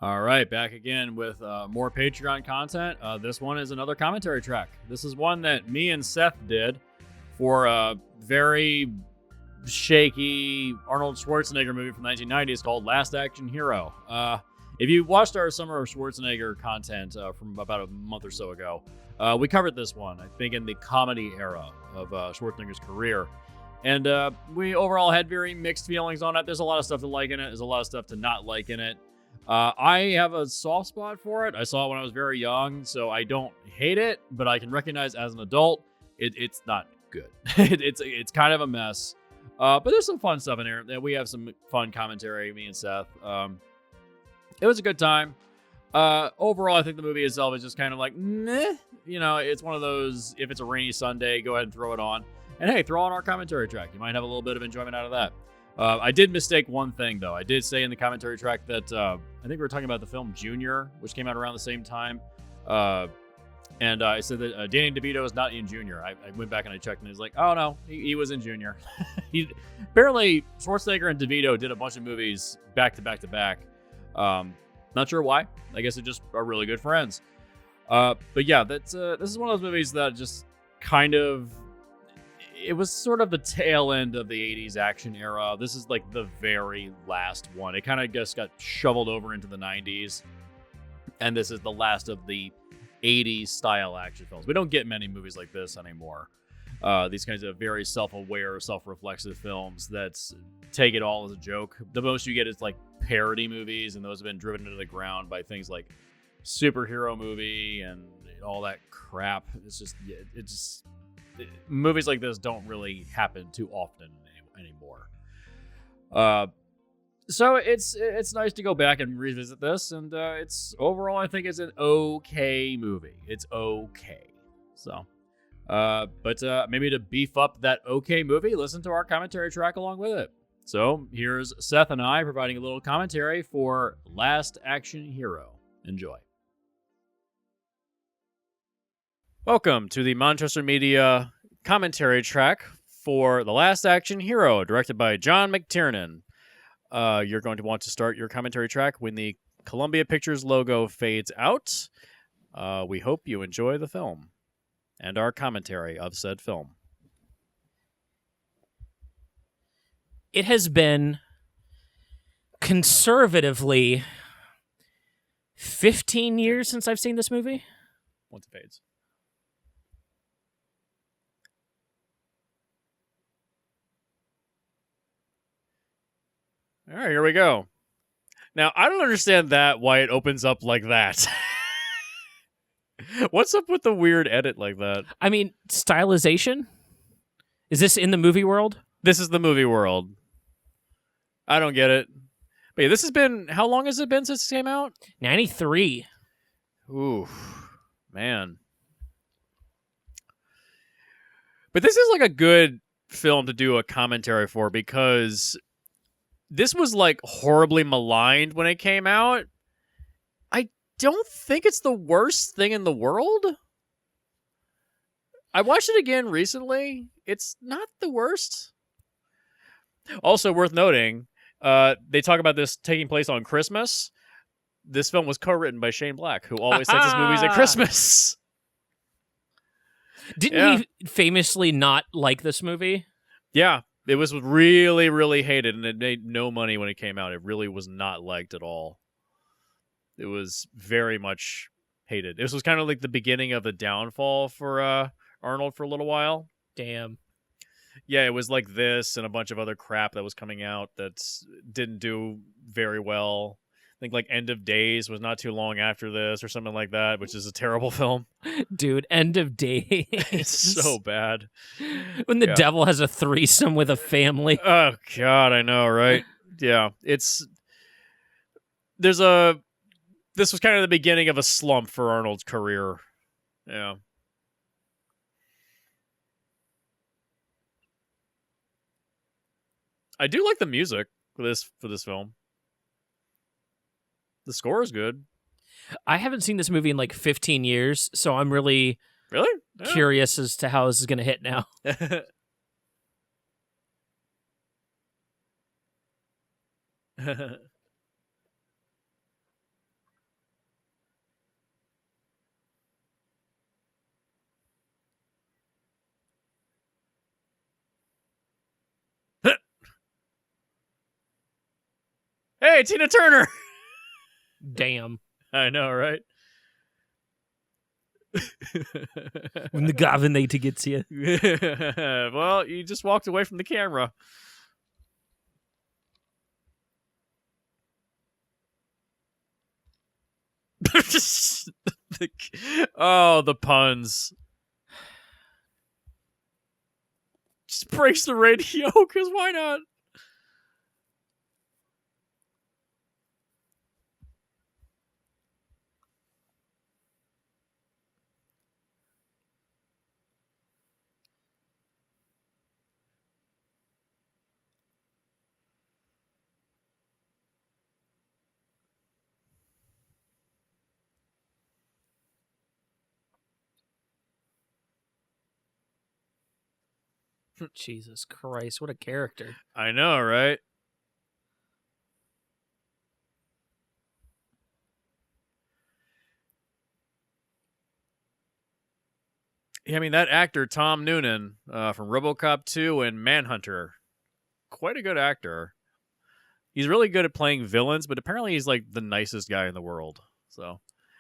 All right, back again with more Patreon content. This one is another commentary track. This is one that me and Seth did for a very shaky Arnold Schwarzenegger movie from the 1990s called Last Action Hero. If you watched our Summer of Schwarzenegger content from about a month or so ago, we covered this one, I think, in the comedy era of Schwarzenegger's career. And we overall had very mixed feelings on it. There's a lot of stuff to like in it. There's a lot of stuff to not like in it. I have a soft spot for it. I saw it when I was very young, so I don't hate it, but I can recognize as an adult, it's not good. It's kind of a mess. But there's some fun stuff in there. We have some fun commentary, me and Seth. It was a good time. Overall, I think the movie itself is just kind of like, meh. You know, it's one of those, if it's a rainy Sunday, go ahead and throw it on. And hey, throw on our commentary track. You might have a little bit of enjoyment out of that. I did mistake one thing, though. I did say in the commentary track that I think we were talking about the film Junior, which came out around the same time. And I said that Danny DeVito is not in Junior. I went back and I checked, and he's like, oh, no, he was in Junior. Apparently, Schwarzenegger and DeVito did a bunch of movies back to back to back. Not sure why. I guess they just are really good friends. But yeah, this is one of those movies that just kind of... It was sort of the tail end of the 80s action era. This is like the very last one. It kind of just got shoveled over into the 90s. And this is the last of the 80s style action films. We don't get many movies like this anymore. These kinds of very self-aware, self-reflexive films that take it all as a joke. The most you get is like parody movies, and those have been driven into the ground by things like superhero movie and all that crap. Movies like this don't really happen too often anymore. So it's nice to go back and revisit this, and it's overall, I think it's an okay movie. It's okay. So, but maybe to beef up that okay movie, listen to our commentary track along with it. So here's Seth and I providing a little commentary for Last Action Hero. Enjoy. Welcome to the Manchester Media commentary track for The Last Action Hero, directed by John McTiernan. You're going to want to start your commentary track when the Columbia Pictures logo fades out. We hope you enjoy the film and our commentary of said film. It has been conservatively 15 years since I've seen this movie. Once it fades. All right, here we go. Now, I don't understand why it opens up like that. What's up with the weird edit like that? I mean, stylization? Is this in the movie world? This is the movie world. I don't get it. But yeah, this has been... How long has it been since it came out? 93. Ooh, man. But this is like a good film to do a commentary for, because this was like horribly maligned when it came out. I don't think it's the worst thing in the world. I watched it again recently. It's not the worst. Also worth noting, they talk about this taking place on Christmas. This film was co-written by Shane Black, who always sets his movies at Christmas. Didn't he famously not like this movie? Yeah. It was really, really hated, and it made no money when it came out. It really was not liked at all. It was very much hated. This was kind of like the beginning of the downfall for Arnold for a little while. Damn. Yeah, it was like this and a bunch of other crap that was coming out that didn't do very well. I think like End of Days was not too long after this or something like that, which is a terrible film. Dude, End of Days. It's so bad. When the devil has a threesome with a family. Oh, God, I know, right? Yeah, this was kind of the beginning of a slump for Arnold's career. Yeah. I do like the music for this film. The score is good. I haven't seen this movie in like 15 years, so I'm really curious as to how this is going to hit now. Hey, Tina Turner. Damn. I know, right? When the Governator gets you. Well, you just walked away from the camera. Oh, the puns. Just breaks the radio, because why not? Jesus Christ, what a character. I know, right? Yeah, I mean, that actor, Tom Noonan, from RoboCop 2 and Manhunter, quite a good actor. He's really good at playing villains, but apparently he's like the nicest guy in the world. So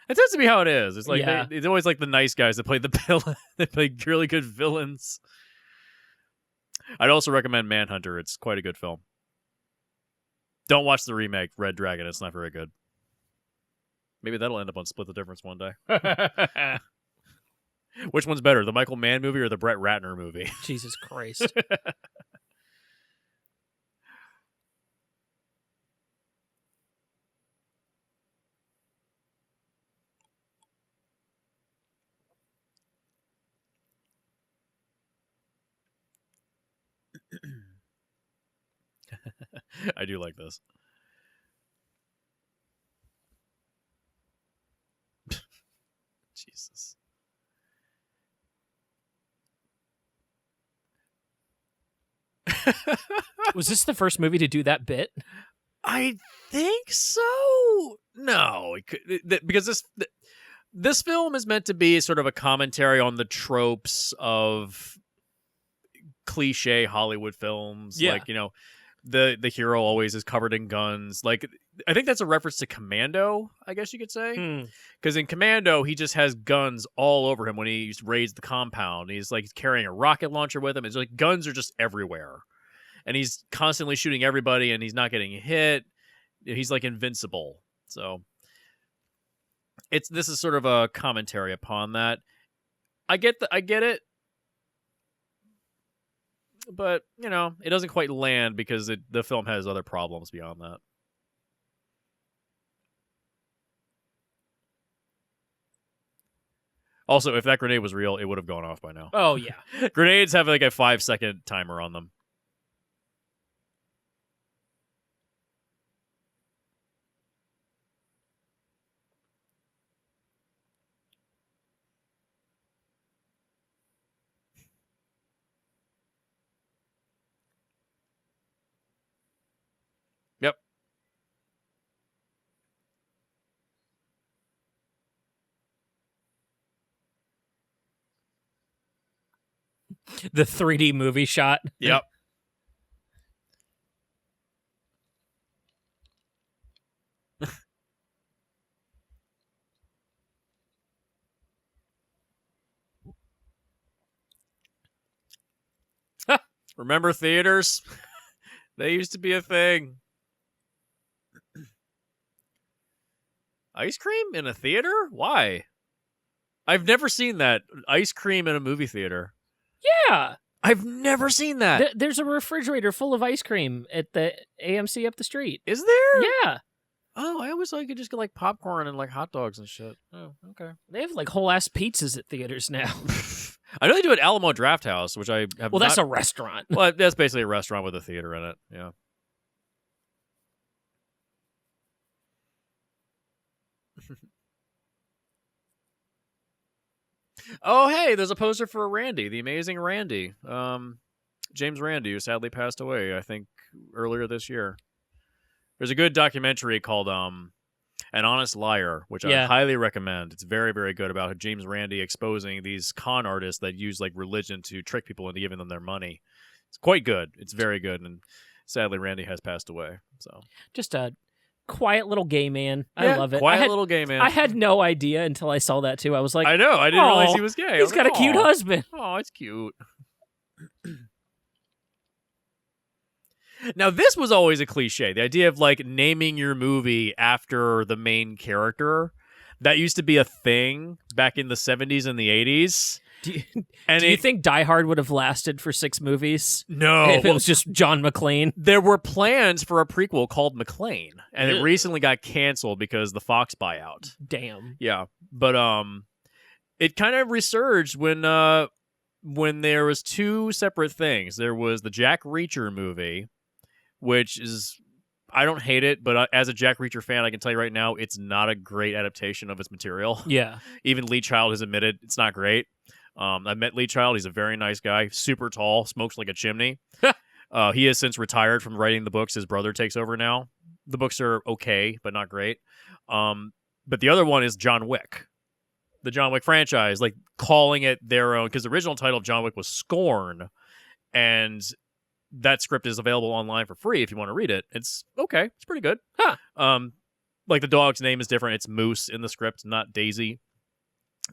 it tends to be how it is. It's like it's always like the nice guys that play the villain. They play really good villains. I'd also recommend Manhunter. It's quite a good film. Don't watch the remake, Red Dragon. It's not very good. Maybe that'll end up on Split the Difference one day. Which one's better, the Michael Mann movie or the Brett Ratner movie? Jesus Christ. I do like this. Jesus. Was this the first movie to do that bit? I think so. No, because this film is meant to be sort of a commentary on the tropes of cliche Hollywood films. Yeah. Like, you know, the hero always is covered in guns. Like, I think that's a reference to Commando, I guess you could say. Because in Commando, he just has guns all over him when he raids the compound. He's like carrying a rocket launcher with him. It's like guns are just everywhere. And he's constantly shooting everybody, and he's not getting hit. He's like invincible. So this is sort of a commentary upon that. I get it. But, you know, it doesn't quite land because the film has other problems beyond that. Also, if that grenade was real, it would have gone off by now. Oh, yeah. Grenades have like a 5-second timer on them. Yep. The 3D movie shot. Yep. Remember theaters? They used to be a thing. Ice cream in a theater? Why? I've never seen that. Ice cream in a movie theater. Yeah. I've never seen that. There's a refrigerator full of ice cream at the AMC up the street. Is there? Yeah. Oh, I always thought you could just get like popcorn and like hot dogs and shit. Oh, okay. They have like whole ass pizzas at theaters now. I know they do at Alamo Draft House, which I have. Well, that's a restaurant. Well, that's basically a restaurant with a theater in it. Yeah. Oh, hey, there's a poster for Randy, the amazing Randy. James Randi, who sadly passed away, I think, earlier this year. There's a good documentary called An Honest Liar, which I highly recommend. It's very, very good about James Randi exposing these con artists that use like religion to trick people into giving them their money. It's quite good. It's very good, and sadly, Randy has passed away. So just a quiet little gay man. Yeah, I love it. Quiet little gay man. I had no idea until I saw that too. I was like, I know. I didn't realize he was gay. He's got a cute husband. Oh, it's cute. Now, this was always a cliche. The idea of like naming your movie after the main character. That used to be a thing back in the 70s and the 80s. Do you think Die Hard would have lasted for 6 movies? No. If it was just John McClane? There were plans for a prequel called McClane, and it recently got canceled because the Fox buyout. Damn. Yeah. But it kind of resurged when there was 2 separate things. There was the Jack Reacher movie, which is... I don't hate it, but as a Jack Reacher fan, I can tell you right now, it's not a great adaptation of its material. Yeah. Even Lee Child has admitted it's not great. I met Lee Child. He's a very nice guy, super tall, smokes like a chimney. He has since retired from writing the books. His brother takes over now. The books are okay, but not great. But the other one is John Wick. The John Wick franchise, like calling it their own, because the original title of John Wick was Scorn, and... that script is available online for free if you want to read it. It's okay. It's pretty good. Huh. Like the dog's name is different. It's Moose in the script, not Daisy.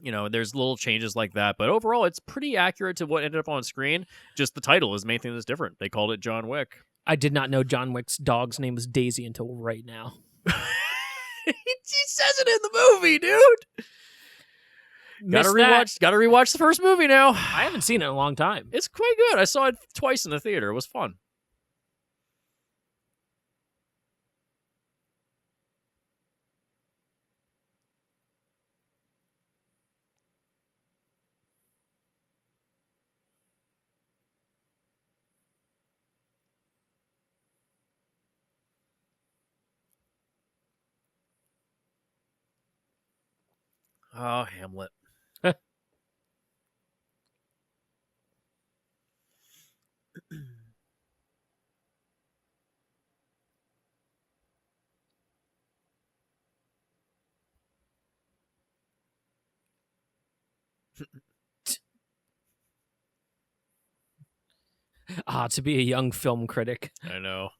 You know, there's little changes like that. But overall, it's pretty accurate to what ended up on screen. Just the title is the main thing that's different. They called it John Wick. I did not know John Wick's dog's name was Daisy until right now. He says it in the movie, dude. Gotta rewatch the first movie now. I haven't seen it in a long time. It's quite good. I saw it twice in the theater. It was fun. Oh, Hamlet. To be a young film critic. I know.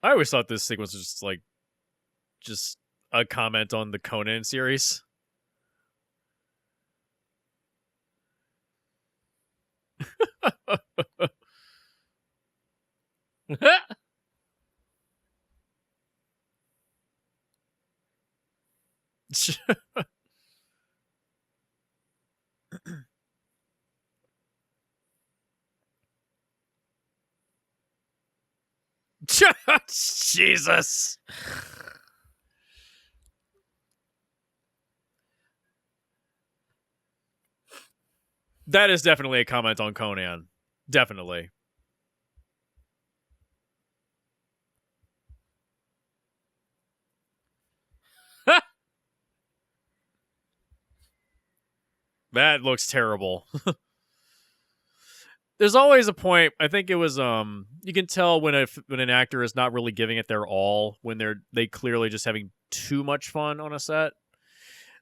I always thought this sequence was just a comment on the Conan series. Jesus. That is definitely a comment on Conan. Definitely. That looks terrible. There's always a point. I think it was you can tell when an actor is not really giving it their all when they clearly just having too much fun on a set.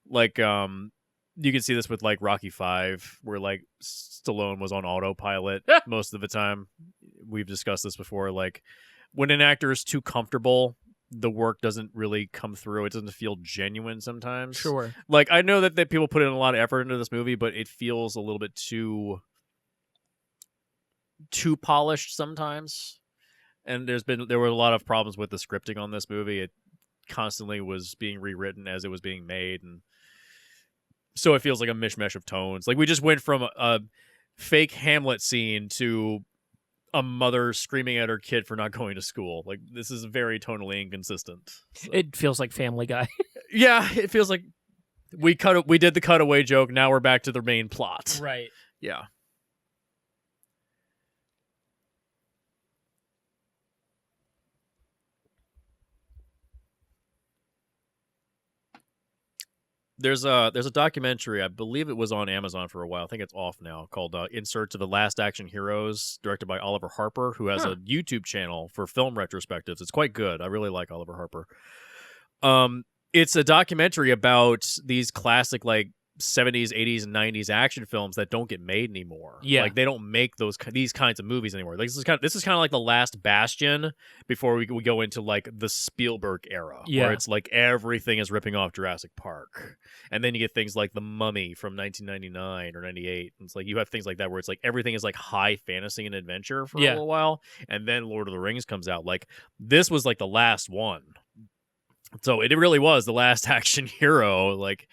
Like you can see this with like Rocky 5 where like Stallone was on autopilot most of the time. We've discussed this before, like when an actor is too comfortable, the work doesn't really come through. It doesn't feel genuine sometimes. Sure. Like I know that people put in a lot of effort into this movie, but it feels a little bit too polished sometimes. And there were a lot of problems with the scripting on this movie. It constantly was being rewritten as it was being made, and so it feels like a mishmash of tones. Like we just went from a fake Hamlet scene to a mother screaming at her kid for not going to school. Like this is very tonally inconsistent. So. It feels like Family Guy. Yeah, it feels like we did the cutaway joke. Now we're back to the main plot. Right. Yeah. There's a documentary, I believe it was on Amazon for a while. I think it's off now, called In Search of the Last Action Heroes, directed by Oliver Harper, who has a YouTube channel for film retrospectives. It's quite good. I really like Oliver Harper. It's a documentary about these classic like 70s, 80s, and 90s action films that don't get made anymore. Yeah. Like they don't make these kinds of movies anymore. Like this is kind of like the last bastion before we go into like the Spielberg era, where it's like everything is ripping off Jurassic Park, and then you get things like The Mummy from 1999 or 98. And it's like you have things like that where it's like everything is like high fantasy and adventure for a little while, and then Lord of the Rings comes out. Like this was like the last one. So it really was the last action hero. Like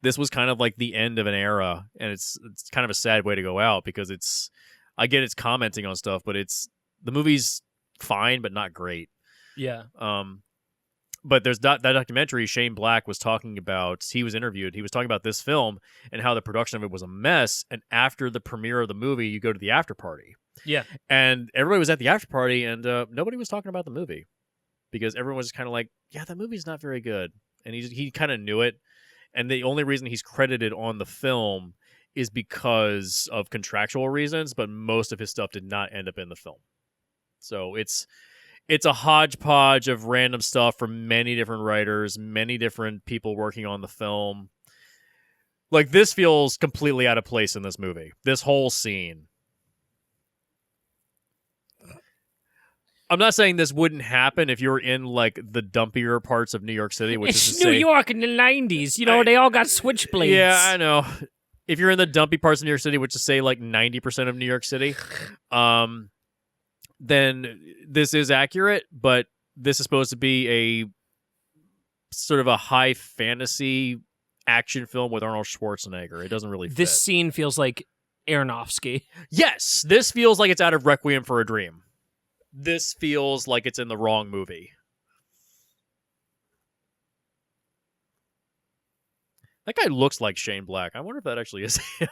this was kind of like the end of an era, and it's kind of a sad way to go out because I get it's commenting on stuff, but the movie's fine but not great. Yeah. But there's that documentary Shane Black was talking about. He was interviewed. He was talking about this film and how the production of it was a mess. And after the premiere of the movie, you go to the after party. Yeah. And everybody was at the after party, and nobody was talking about the movie. Because everyone was just kind of like, yeah, that movie's not very good. And he kind of knew it. And the only reason he's credited on the film is because of contractual reasons, but most of his stuff did not end up in the film. So it's a hodgepodge of random stuff from many different writers, many different people working on the film. Like, this feels completely out of place in this movie. This whole scene. I'm not saying this wouldn't happen if you were in, like, the dumpier parts of New York City, which it's is to New say, York in the 90s. You know, they all got switchblades. Yeah, I know. If you're in the dumpy parts of New York City, which is, say, like, 90% of New York City, then this is accurate, but this is supposed to be a sort of a high fantasy action film with Arnold Schwarzenegger. It doesn't really fit. This scene feels like Aronofsky. Yes, this feels like it's out of Requiem for a Dream. This feels like it's in the wrong movie. That guy looks like Shane Black. I wonder if that actually is him.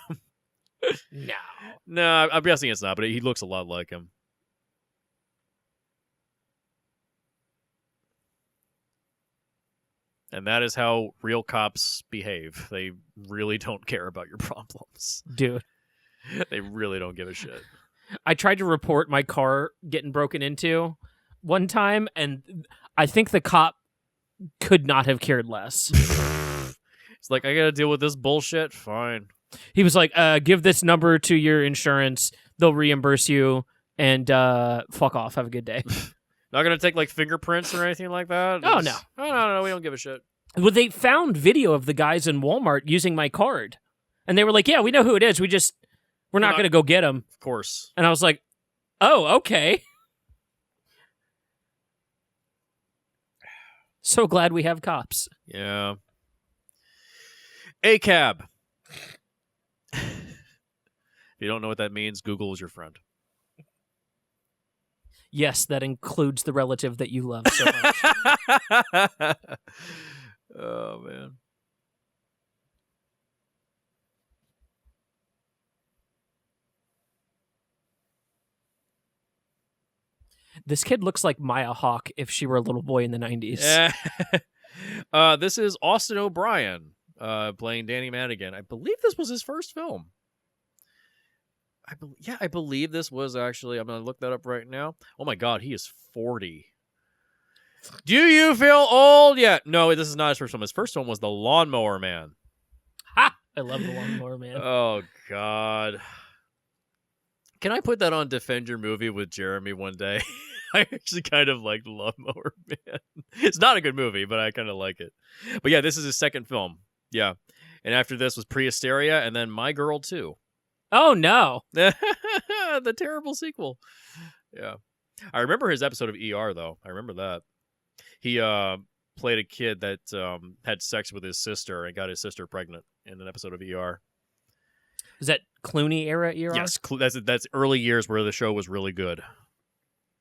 No, I'm guessing it's not, but he looks a lot like him. And that is how real cops behave. They really don't care about your problems. Dude. They really don't give a shit. I tried to report my car getting broken into one time, and I think the cop could not have cared less. It's like, I gotta deal with this bullshit? Fine. He was like, give this number to your insurance. They'll reimburse you, and fuck off. Have a good day. Not gonna take, like, fingerprints or anything like that? Oh, no. Oh, no, we don't give a shit. Well, they found video of the guys in Walmart using my card. And they were like, yeah, we know who it is. We're not going to go get him. Of course. And I was like, oh, okay. So glad we have cops. Yeah. ACAB. If you don't know what that means, Google is your friend. Yes, that includes the relative that you love so much. Oh, man. This kid looks like Maya Hawke if she were a little boy in the 90s. This is Austin O'Brien playing Danny Madigan. I believe this was his first film. I believe this was actually... I'm going to look that up right now. Oh my God, he is 40. Do you feel old yet? No, this is not his first film. His first film was The Lawnmower Man. Ha! I love The Lawnmower Man. Oh, God. Can I put that on Defend Your Movie with Jeremy one day? I actually kind of like The Lawnmower Man. It's not a good movie, but I kind of like it. But yeah, this is his second film. Yeah. And after this was Pre-Hysteria and then My Girl 2. Oh, no. The terrible sequel. Yeah. I remember his episode of ER, though. I remember that. He played a kid that had sex with his sister and got his sister pregnant in an episode of ER. Is that Clooney era ER? Yes, that's early years where the show was really good.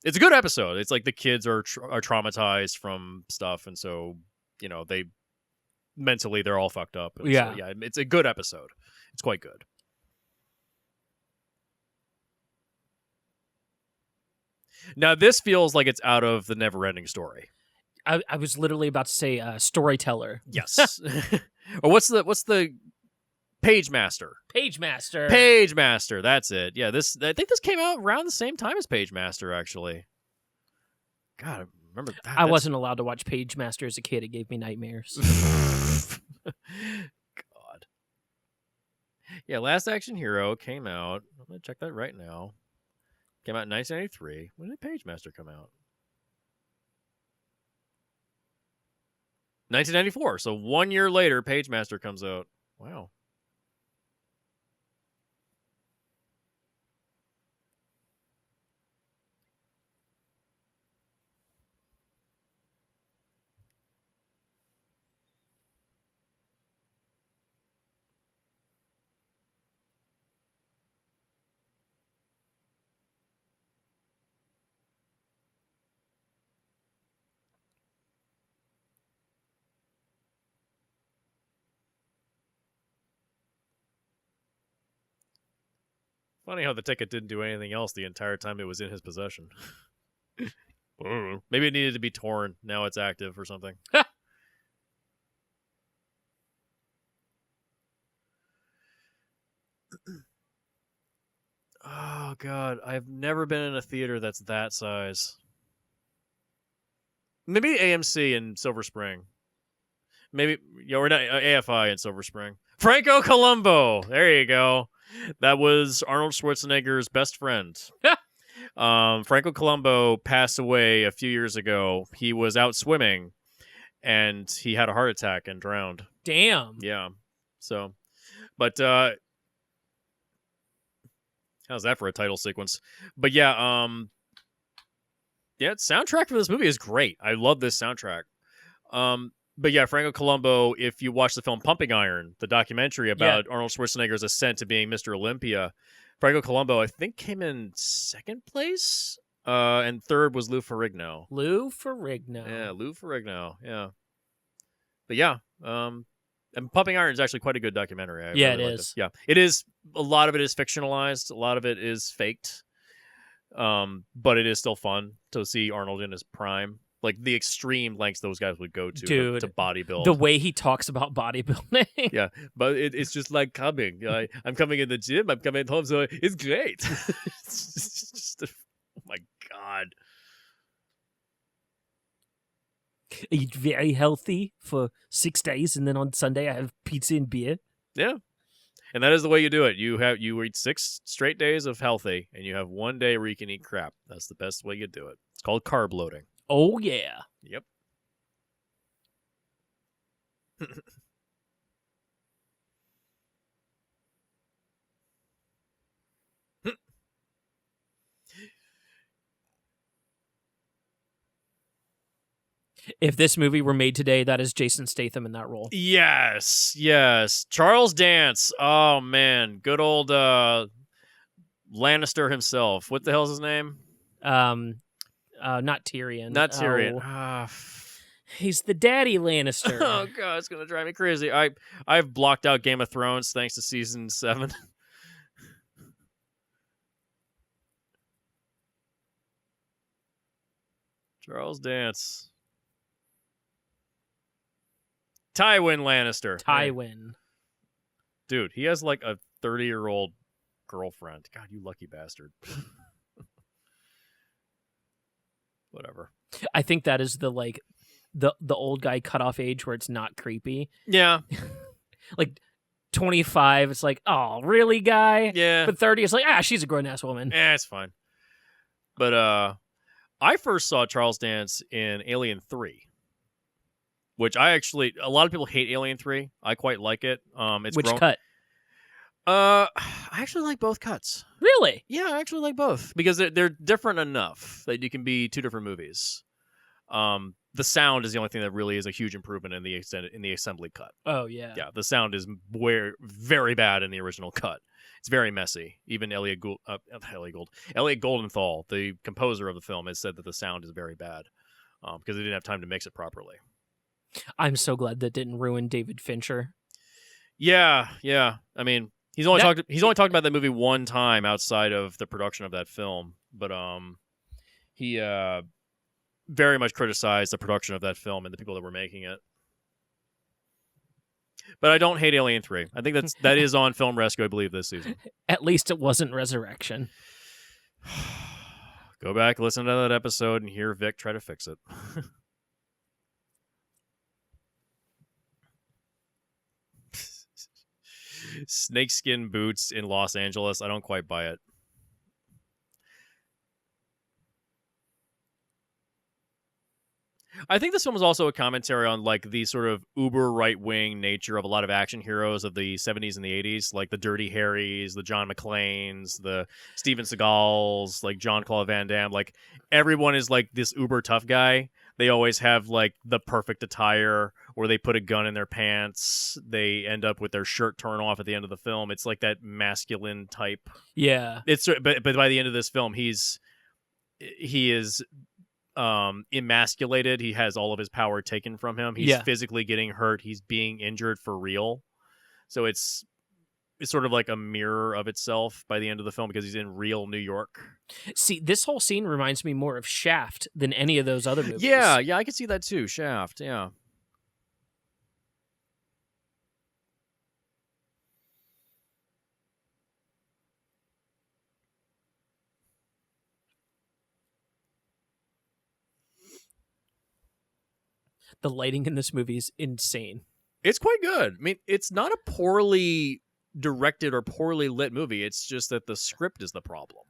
It's a good episode. It's like the kids are traumatized from stuff, and so, you know, they're all fucked up. And yeah. So, yeah, it's a good episode. It's quite good. Now, this feels like it's out of The Never-Ending Story. I was literally about to say storyteller. Yes. Or what's the Page Master? Page Master. Page Master. That's it. Yeah, I think this came out around the same time as Page Master, actually. God, I remember that. I wasn't allowed to watch Page Master as a kid. It gave me nightmares. God. Yeah, Last Action Hero came out. I'm going to check that right now. Came out in 1993. When did Pagemaster come out? 1994. So 1 year later, Pagemaster comes out. Wow. Funny how the ticket didn't do anything else the entire time it was in his possession. Maybe it needed to be torn. Now it's active or something. Oh, God. I've never been in a theater that's that size. Maybe AMC in Silver Spring. Maybe, or not, AFI in Silver Spring. Franco Columbo. There you go. That was Arnold Schwarzenegger's best friend. Franco Columbo passed away a few years ago. He was out swimming, and he had a heart attack and drowned. Damn. Yeah. So, but how's that for a title sequence? But yeah, soundtrack for this movie is great. I love this soundtrack. But yeah, Franco Columbo, if you watch the film Pumping Iron, the documentary about Arnold Schwarzenegger's ascent to being Mr. Olympia, Franco Columbo, I think, came in second place, and third was Lou Ferrigno. Lou Ferrigno. Yeah, Lou Ferrigno, yeah. But yeah, and Pumping Iron is actually quite a good documentary. It is. Yeah, it is. A lot of it is fictionalized. A lot of it is faked. But it is still fun to see Arnold in his prime. Like the extreme lengths those guys would go to bodybuild. The way he talks about bodybuilding. Yeah, but it's just like coming. I'm coming in the gym. I'm coming home, so it's great. It's just, oh my God. Eat very healthy for 6 days, and then on Sunday I have pizza and beer. Yeah, and that is the way you do it. You eat 6 straight days of healthy, and you have 1 day where you can eat crap. That's the best way you do it. It's called carb loading. Oh, yeah. Yep. If this movie were made today, that is Jason Statham in that role. Yes. Charles Dance. Oh, man. Good old Lannister himself. What the hell's his name? Not Tyrion. Not Tyrion. Oh. He's the daddy Lannister. Oh, God. It's going to drive me crazy. I've blocked out Game of Thrones thanks to season 7. Charles Dance. Tywin Lannister. Tywin. Dude, he has like a 30-year-old girlfriend. God, you lucky bastard. Whatever. I think that is the old guy cutoff age where it's not creepy. Yeah. Like 25, it's like, oh, really, guy? Yeah. But 30, it's like, she's a grown-ass woman. Yeah, it's fine. But I first saw Charles Dance in Alien 3. Which a lot of people hate Alien 3. I quite like it. Which cut? I actually like both cuts. Really? Yeah, I actually like both because they're different enough that you can be 2 different movies. The sound is the only thing that really is a huge improvement in the assembly cut. Oh yeah. Yeah, the sound is very bad in the original cut. It's very messy. Even Elliot Goldenthal, the composer of the film, has said that the sound is very bad because they didn't have time to mix it properly. I'm so glad that didn't ruin David Fincher. Yeah. I mean, he's only talked about that movie one time outside of the production of that film, but he very much criticized the production of that film and the people that were making it. But I don't hate Alien 3. I think that is on Film Rescue, I believe, this season. At least it wasn't Resurrection. Go back, listen to that episode, and hear Vic try to fix it. Snakeskin boots in Los Angeles. I don't quite buy it. I think this film is also a commentary on like the sort of uber right-wing nature of a lot of action heroes of the 70s and the 80s, like the Dirty Harrys, the John McClanes, the Steven Seagals, like Jean-Claude Van Damme. Like everyone is like this uber tough guy. They always have like the perfect attire, or they put a gun in their pants. They end up with their shirt torn off at the end of the film. It's like that masculine type. Yeah. But by the end of this film, he is emasculated. He has all of his power taken from him. He's physically getting hurt. He's being injured for real. So it's sort of like a mirror of itself by the end of the film because he's in real New York. See, this whole scene reminds me more of Shaft than any of those other movies. Yeah, I can see that too. Shaft, yeah. The lighting in this movie is insane. It's quite good. I mean, it's not a poorly directed or poorly lit movie. It's just that the script is the problem.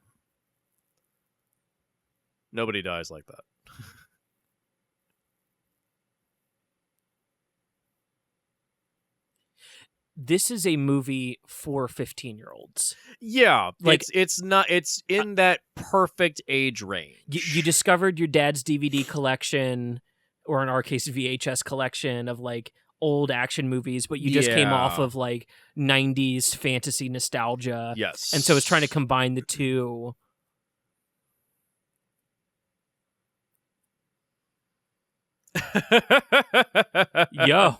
Nobody dies like that. This is a movie for 15-year-olds. Yeah, like it's in that perfect age range. You discovered your dad's DVD collection, or in our case, VHS collection of like old action movies, but you just came off of like 90s fantasy nostalgia. Yes. And so it's trying to combine the two. Yo.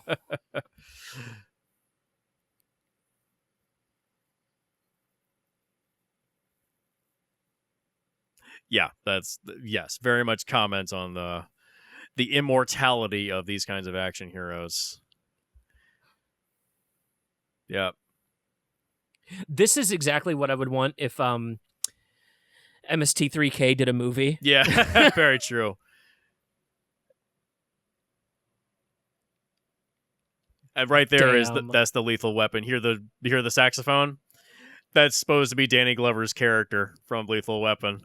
Yeah, yes, very much comments on the immortality of these kinds of action heroes. Yeah. This is exactly what I would want if MST3K did a movie. Yeah, very true. And right there is that's the Lethal Weapon. Hear the saxophone? That's supposed to be Danny Glover's character from Lethal Weapon.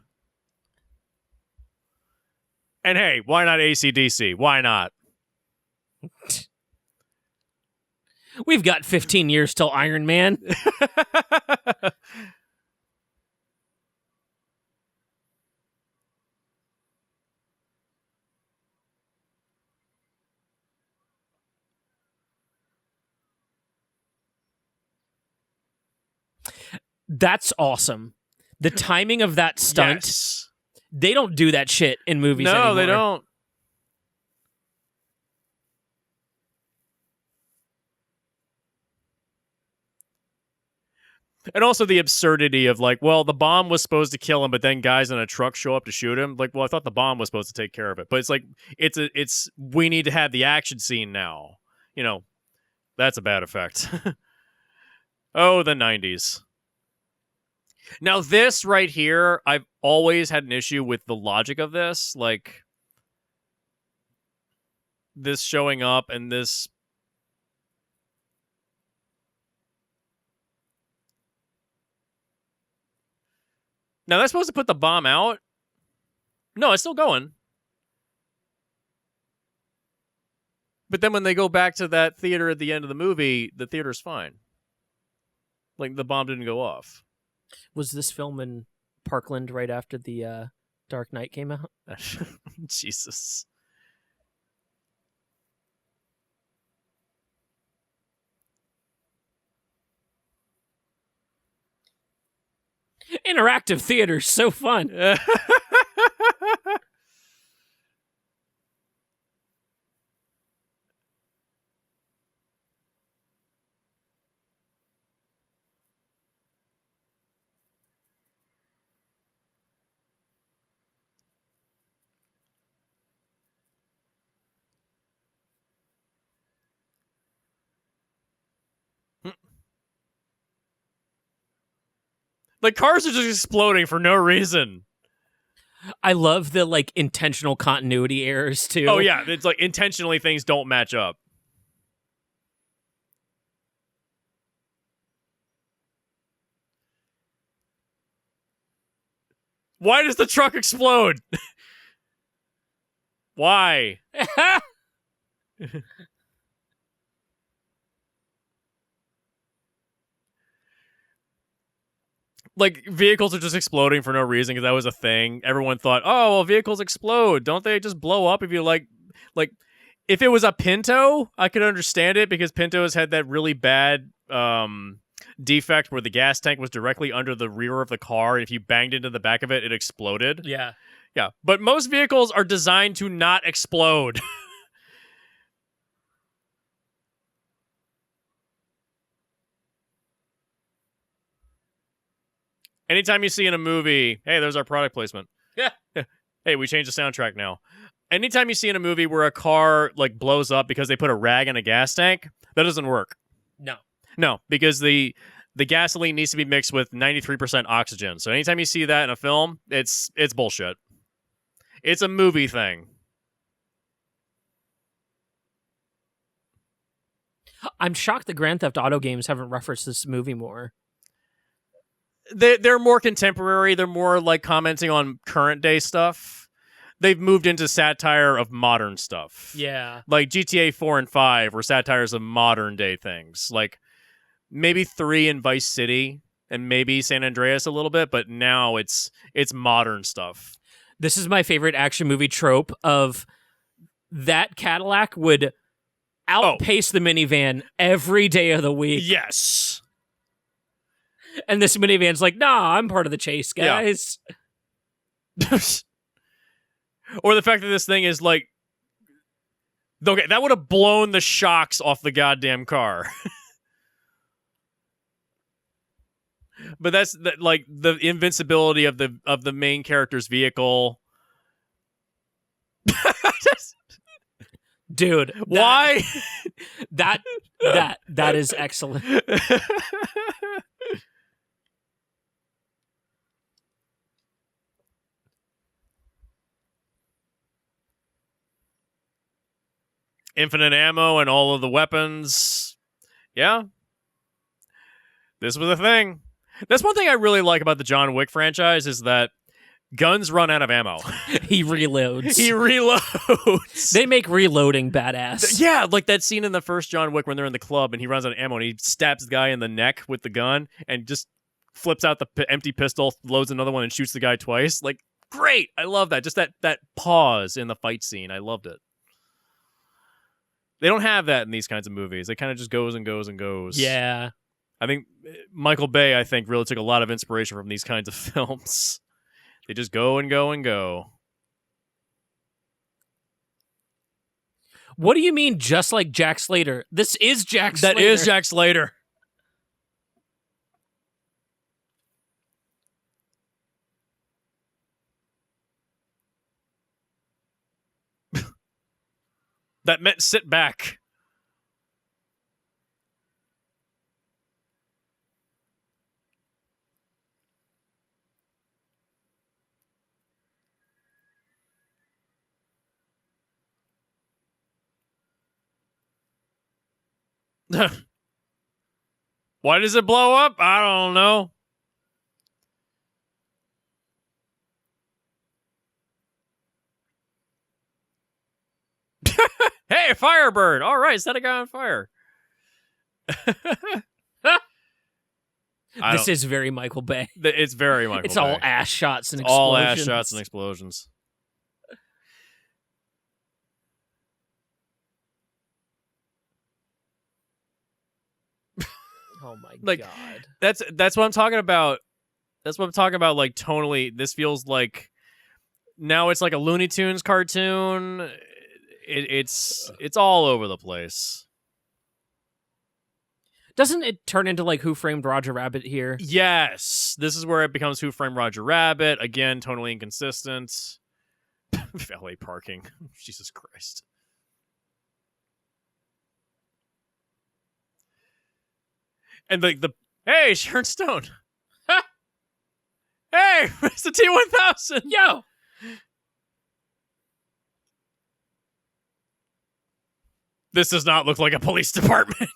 And hey, why not AC/DC? Why not? We've got 15 years till Iron Man. That's awesome. The timing of that stunt. Yes. They don't do that shit in movies anymore. No, they don't. And also the absurdity of like, well, the bomb was supposed to kill him, but then guys in a truck show up to shoot him. Like, well, I thought the bomb was supposed to take care of it. But it's like, we need to have the action scene now. You know, that's a bad effect. Oh, the 90s. Now, this right here, I've always had an issue with the logic of this. Like, this showing up and this... Now, that's supposed to put the bomb out? No, it's still going. But then when they go back to that theater at the end of the movie, the theater's fine. Like, the bomb didn't go off. Was this film in Parkland right after the Dark Knight came out? Jesus. Interactive theater's so fun. Like, cars are just exploding for no reason. I love the, like, intentional continuity errors, too. Oh, yeah. It's like, intentionally things don't match up. Why does the truck explode? Why? Like, vehicles are just exploding for no reason because that was a thing. Everyone thought, oh, well, vehicles explode. Don't they just blow up if you like, if it was a Pinto, I could understand it because Pintos had that really bad defect where the gas tank was directly under the rear of the car. And if you banged into the back of it, it exploded. Yeah. Yeah. But most vehicles are designed to not explode. Anytime you see in a movie, hey, there's our product placement. Yeah. Hey, we changed the soundtrack now. Anytime you see in a movie where a car like blows up because they put a rag in a gas tank, that doesn't work. No, because the gasoline needs to be mixed with 93% oxygen. So anytime you see that in a film, it's bullshit. It's a movie thing. I'm shocked the Grand Theft Auto games haven't referenced this movie more. They're more contemporary. They're more like commenting on current day stuff. They've moved into satire of modern stuff. Yeah. Like GTA 4 and 5 were satires of modern day things. Like maybe 3 in Vice City and maybe San Andreas a little bit, but now it's modern stuff. This is my favorite action movie trope of that Cadillac would outpace the minivan every day of the week. Yes. And this minivan's like, nah, I'm part of the chase, guys. Yeah. Or the fact that this thing is like, okay, that would have blown the shocks off the goddamn car. But that's like the invincibility of the main character's vehicle. Dude, why? That is excellent. Infinite ammo and all of the weapons. Yeah. This was a thing. That's one thing I really like about the John Wick franchise is that guns run out of ammo. He reloads. They make reloading badass. Yeah, like that scene in the first John Wick when they're in the club and he runs out of ammo and he stabs the guy in the neck with the gun and just flips out the empty pistol, loads another one and shoots the guy twice. Like, great. I love that. Just that pause in the fight scene. I loved it. They don't have that in these kinds of movies. It kind of just goes and goes and goes. Yeah. I think Michael Bay, really took a lot of inspiration from these kinds of films. They just go and go and go. What do you mean, just like Jack Slater? This is Jack Slater. That is Jack Slater. That meant sit back. Why does it blow up? I don't know. Hey, Firebird! All right, set a guy on fire. This is very Michael Bay. It's very Michael Bay. It's all ass shots and explosions. All ass shots and explosions. Oh my god. That's what I'm talking about. That's what I'm talking about, like, tonally. This feels like now it's like a Looney Tunes cartoon. It's all over the place. Doesn't it turn into like Who Framed Roger Rabbit here? Yes. This is where it becomes Who Framed Roger Rabbit. Again, tonally inconsistent. Valet parking. Jesus Christ. And the hey, Sharon Stone. Hey, it's the T-1000. Yo. This does not look like a police department.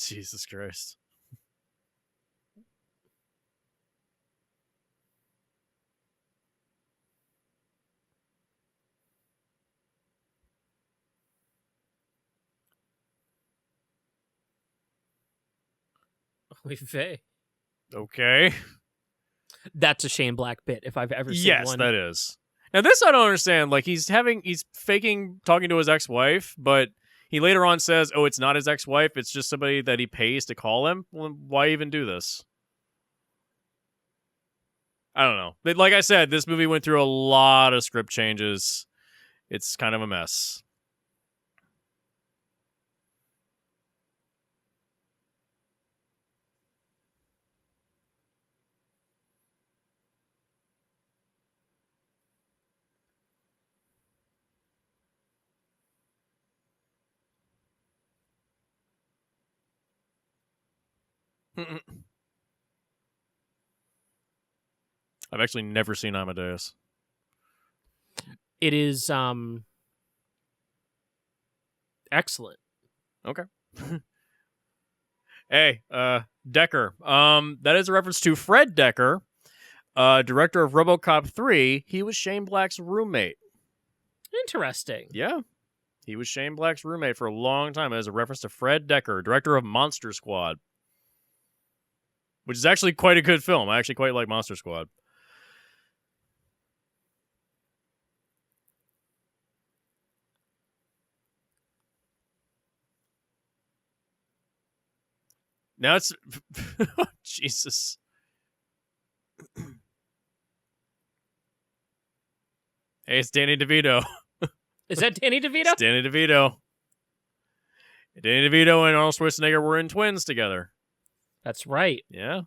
Jesus Christ. Oy vey. Okay. That's a Shane Black bit if I've ever seen one. Yes, that is. Now this I don't understand. Like he's faking talking to his ex-wife, but he later on says, "Oh, it's not his ex-wife. It's just somebody that he pays to call him." Well, why even do this? I don't know. But like I said, this movie went through a lot of script changes. It's kind of a mess. I've actually never seen Amadeus. It is excellent. Okay. Hey, Decker. That is a reference to Fred Decker, director of RoboCop 3. He was Shane Black's roommate. Interesting. Yeah. He was Shane Black's roommate for a long time. As a reference to Fred Decker, director of Monster Squad, which is actually quite a good film. I actually quite like Monster Squad. Now it's... Jesus. Hey, it's Danny DeVito. Is that Danny DeVito? It's Danny DeVito. Danny DeVito and Arnold Schwarzenegger were in Twins together. That's right. Yeah.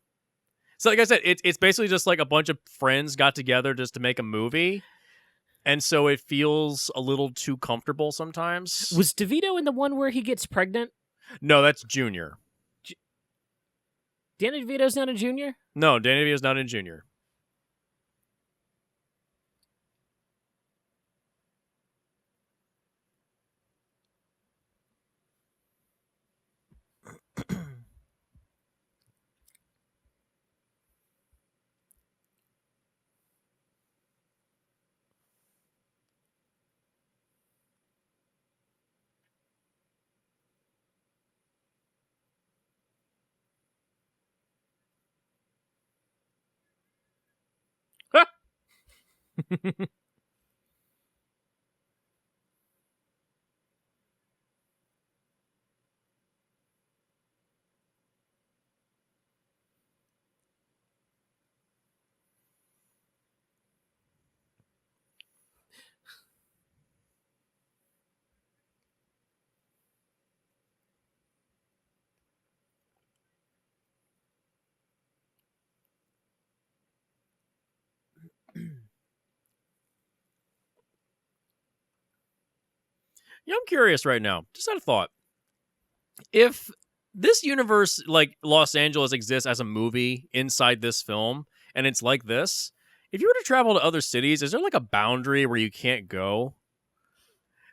So like I said, it's basically just like a bunch of friends got together just to make a movie. And so it feels a little too comfortable sometimes. Was DeVito in the one where he gets pregnant? No, that's Junior. Danny DeVito's not a junior? No, Danny DeVito's not in Junior. Yeah, I'm curious right now. Just had a thought. If this universe, like Los Angeles, exists as a movie inside this film, and it's like this, if you were to travel to other cities, is there like a boundary where you can't go?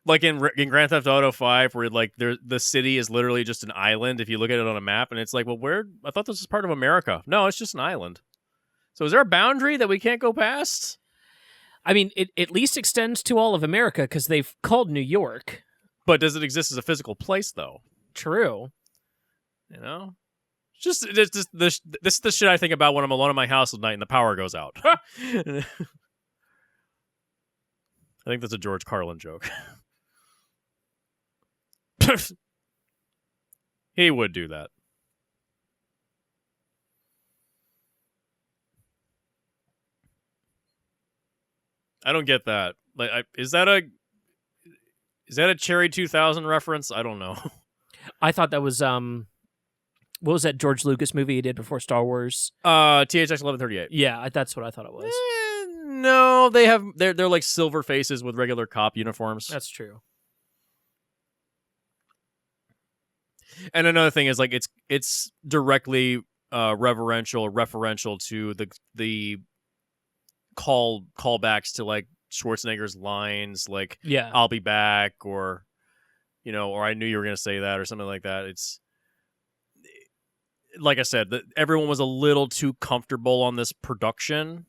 Like in Grand Theft Auto 5, where like the city is literally just an island if you look at it on a map, and it's like, well, where? I thought this was part of America. No, it's just an island. So is there a boundary that we can't go past? I mean, it at least extends to all of America because they've called New York. But does it exist as a physical place, though? True. You know? This is the shit I think about when I'm alone in my house at night and the power goes out. I think that's a George Carlin joke. He would do that. I don't get that. Like, is that a Cherry 2000 reference? I don't know. I thought that was what was that George Lucas movie he did before Star Wars? THX 1138. Yeah, that's what I thought it was. No, they're like silver faces with regular cop uniforms. That's true. And another thing is like it's directly referential to the callbacks to like Schwarzenegger's lines, like I'll be back, or or I knew you were gonna say that, or something like that. like I said, everyone was a little too comfortable on this production.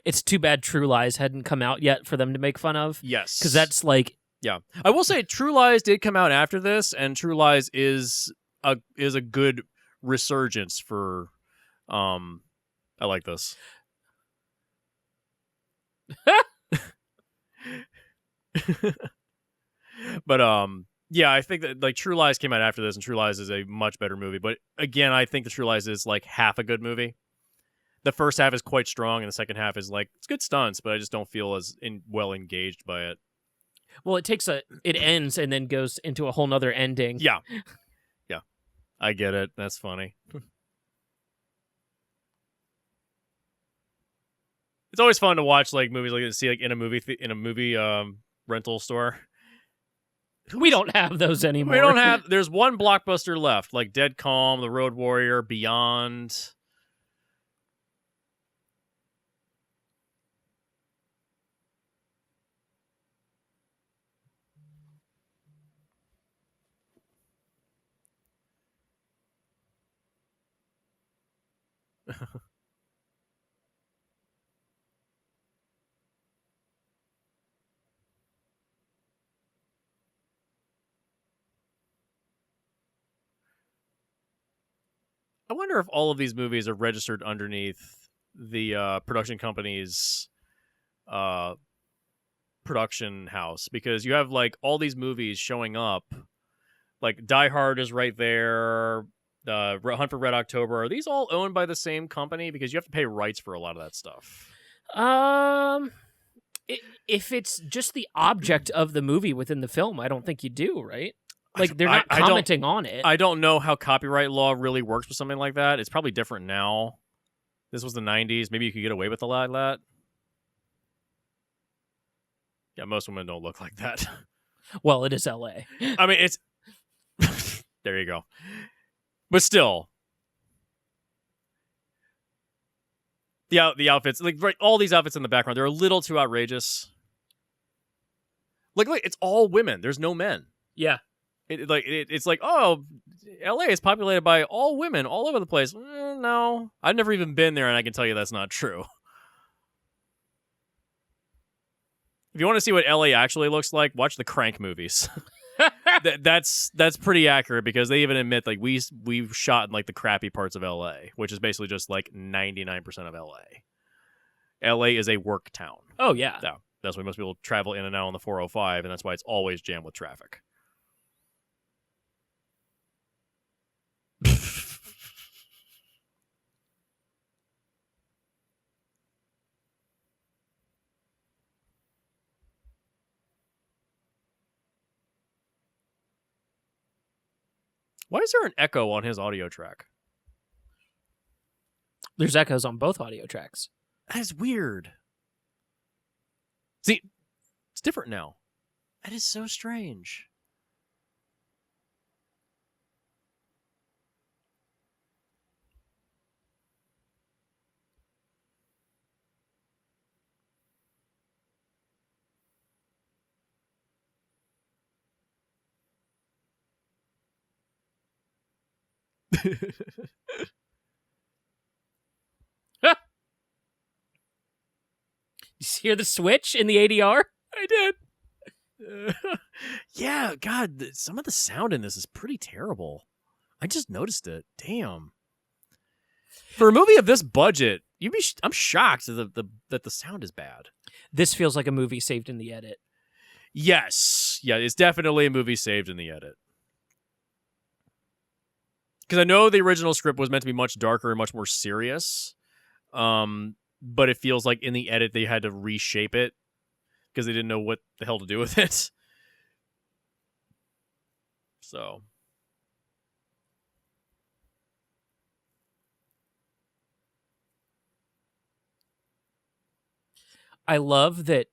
It's too bad True Lies hadn't come out yet for them to make fun of. Yes. Because that's like... Yeah. I will say True Lies did come out after this, and True Lies is a good resurgence for... I like this. But yeah, I think that like True Lies came out after this, and True Lies is a much better movie. But again, I think the True Lies is like half a good movie. The first half is quite strong, and the second half is like it's good stunts, but I just don't feel as well engaged by it. Well, it ends and then goes into a whole nother ending. Yeah, yeah, I get it. That's funny. It's always fun to watch like movies like see like in a movie rental store. We don't have those anymore. We don't have. There's one blockbuster left, like Dead Calm, The Road Warrior, Beyond. I wonder if all of these movies are registered underneath the production company's production house, because you have like all these movies showing up. Like Die Hard is right there. Hunt for Red October. Are these all owned by the same company? Because you have to pay rights for a lot of that stuff. If it's just the object of the movie within the film, I don't think you do, right? Like, they're not commenting on it. I don't know how copyright law really works with something like that. It's probably different now. This was the 90s. Maybe you could get away with a lot of that. Yeah, most women don't look like that. Well, it is LA. I mean, it's... There you go. But still... The outfits, like right, all these outfits in the background, they're a little too outrageous. Like it's all women. There's no men. Yeah. It's like, oh, LA is populated by all women all over the place. No, I've never even been there, and I can tell you that's not true. If you want to see what LA actually looks like, watch the Crank movies. That's pretty accurate, because they even admit like we've shot in like the crappy parts of LA, which is basically just like 99% of LA. LA is a work town. Oh yeah. Yeah. That's why most people travel in and out on the 405, and that's why it's always jammed with traffic. Why is there an echo on his audio track? There's echoes on both audio tracks. That is weird. See, it's different now. That is so strange. You hear the switch in the ADR? I did. Yeah, God, some of the sound in this is pretty terrible. I just noticed it. Damn. For a movie of this budget, I'm shocked that the sound is bad. This feels like a movie saved in the edit. Yes. Yeah, it's definitely a movie saved in the edit. Because I know the original script was meant to be much darker and much more serious. But it feels like in the edit they had to reshape it because they didn't know what the hell to do with it. So. I love that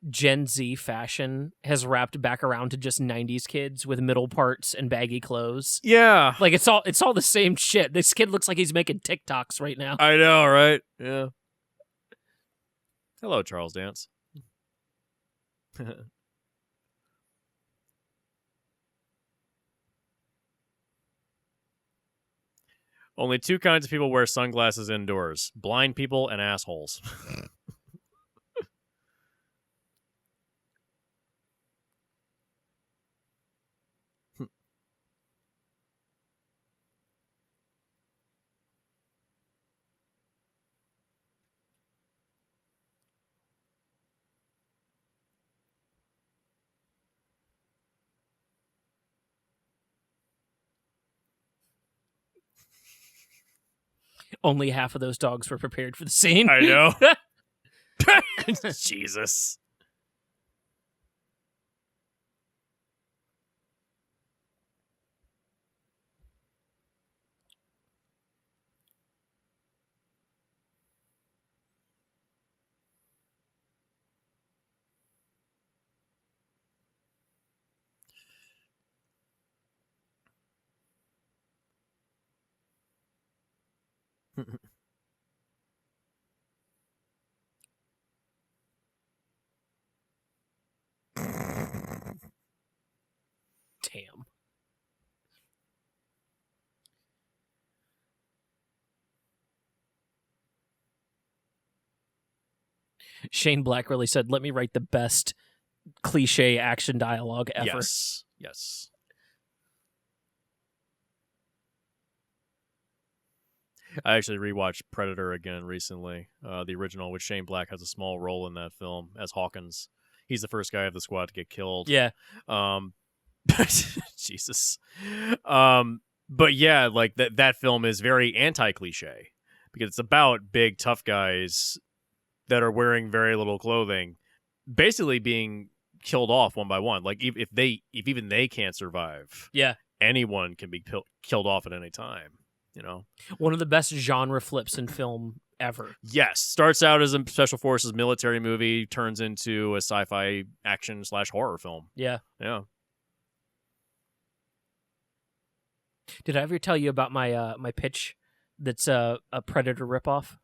Gen Z fashion has wrapped back around to just 90s kids with middle parts and baggy clothes. Yeah. Like it's all the same shit. This kid looks like he's making TikToks right now. I know, right? Yeah. Hello, Charles Dance. Only two kinds of people wear sunglasses indoors: blind people and assholes. Only half of those dogs were prepared for the scene. I know. Jesus. Damn. Shane Black really said, "Let me write the best cliche action dialogue ever." Yes. Yes. I actually rewatched Predator again recently. The original, with Shane Black, has a small role in that film as Hawkins. He's the first guy of the squad to get killed. Yeah. Jesus. But yeah, like that film is very anti-cliche because it's about big tough guys that are wearing very little clothing, basically being killed off one by one. Like if even they can't survive, Yeah. anyone can be killed off at any time. You know, one of the best genre flips in film ever. Yes, starts out as a special forces military movie, turns into a sci-fi action / horror film. Yeah. Yeah. Did I ever tell you about my my pitch that's a Predator ripoff?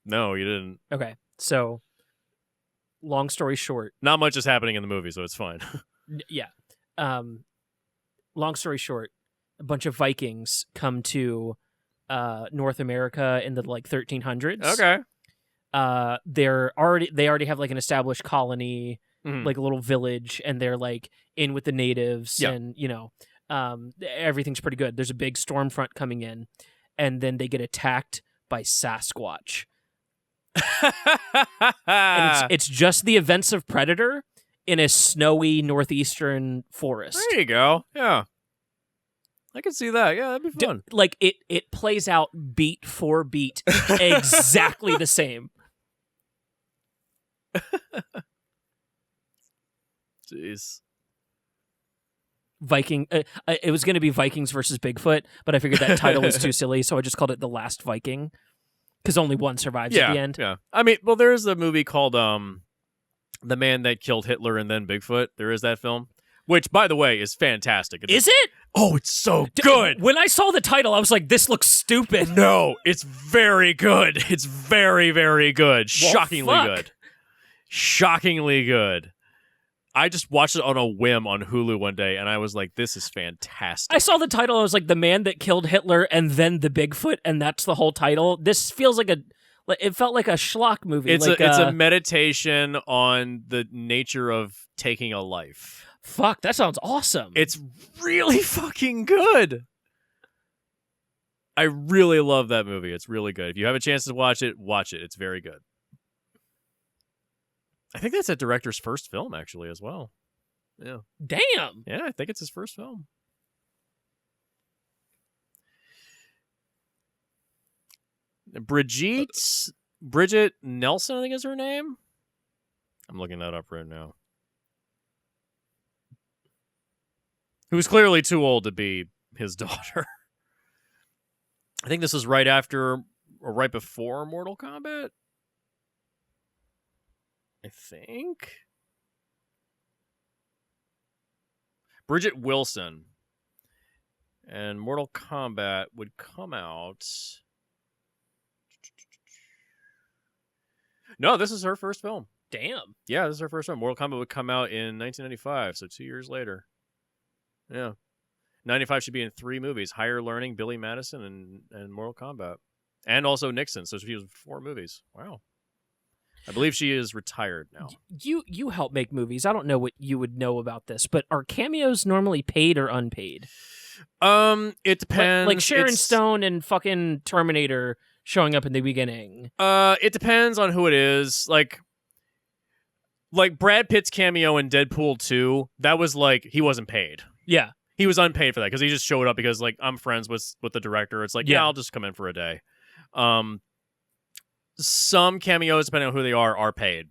No, you didn't. Okay, so long story short, not much is happening in the movie, so it's fine. Yeah. Long story short, a bunch of Vikings come to North America in the 1300s. Okay. They already have like an established colony, Mhm. like a little village, and they're like in with the natives, Yeah. and everything's pretty good. There's a big storm front coming in, and then they get attacked by Sasquatch. And it's just the events of Predator in a snowy northeastern forest. There you go. Yeah. I can see that. Yeah, that'd be fun. It plays out beat for beat exactly the same. Jeez. It was going to be Vikings versus Bigfoot, but I figured that title was too silly, so I just called it The Last Viking, because only one survives at the end. Yeah. I mean, well, there's a movie called The Man That Killed Hitler and Then Bigfoot. There is that film, which, by the way, is fantastic. Is it? Oh, it's so good. When I saw the title, I was like, this looks stupid. No, it's very good. It's very, very good. Well, Shockingly fuck. good. Shockingly good. I just watched it on a whim on Hulu one day, and I was like, this is fantastic. I saw the title, I was like, The Man That Killed Hitler and Then the Bigfoot, and that's the whole title. This feels like it felt like a schlock movie. It's a meditation on the nature of taking a life. Fuck, that sounds awesome. It's really fucking good. I really love that movie. It's really good. If you have a chance to watch it, watch it. It's very good. I think that's that director's first film, actually, as well. Yeah. Damn. Yeah, I think it's his first film. Bridget Nelson, I think is her name. I'm looking that up right now. Who's clearly too old to be his daughter. I think this is right after or right before Mortal Kombat. I think. Bridget Wilson. And Mortal Kombat would come out. No, this is her first film. Damn. Yeah, this is her first film. Mortal Kombat would come out in 1995, so 2 years later. Yeah. 95 should be in 3 movies: Higher Learning, Billy Madison, and Mortal Kombat, and also Nixon. So she was 4 movies. Wow. I believe she is retired now. You help make movies. I don't know what you would know about this, but are cameos normally paid or unpaid? It depends. Like Sharon Stone and fucking Terminator showing up in the beginning. It depends on who it is. Like Brad Pitt's cameo in Deadpool 2, that was like he wasn't paid. Yeah. He was unpaid for that because he just showed up because like I'm friends with the director. It's like, yeah, I'll just come in for a day. Some cameos, depending on who they are paid.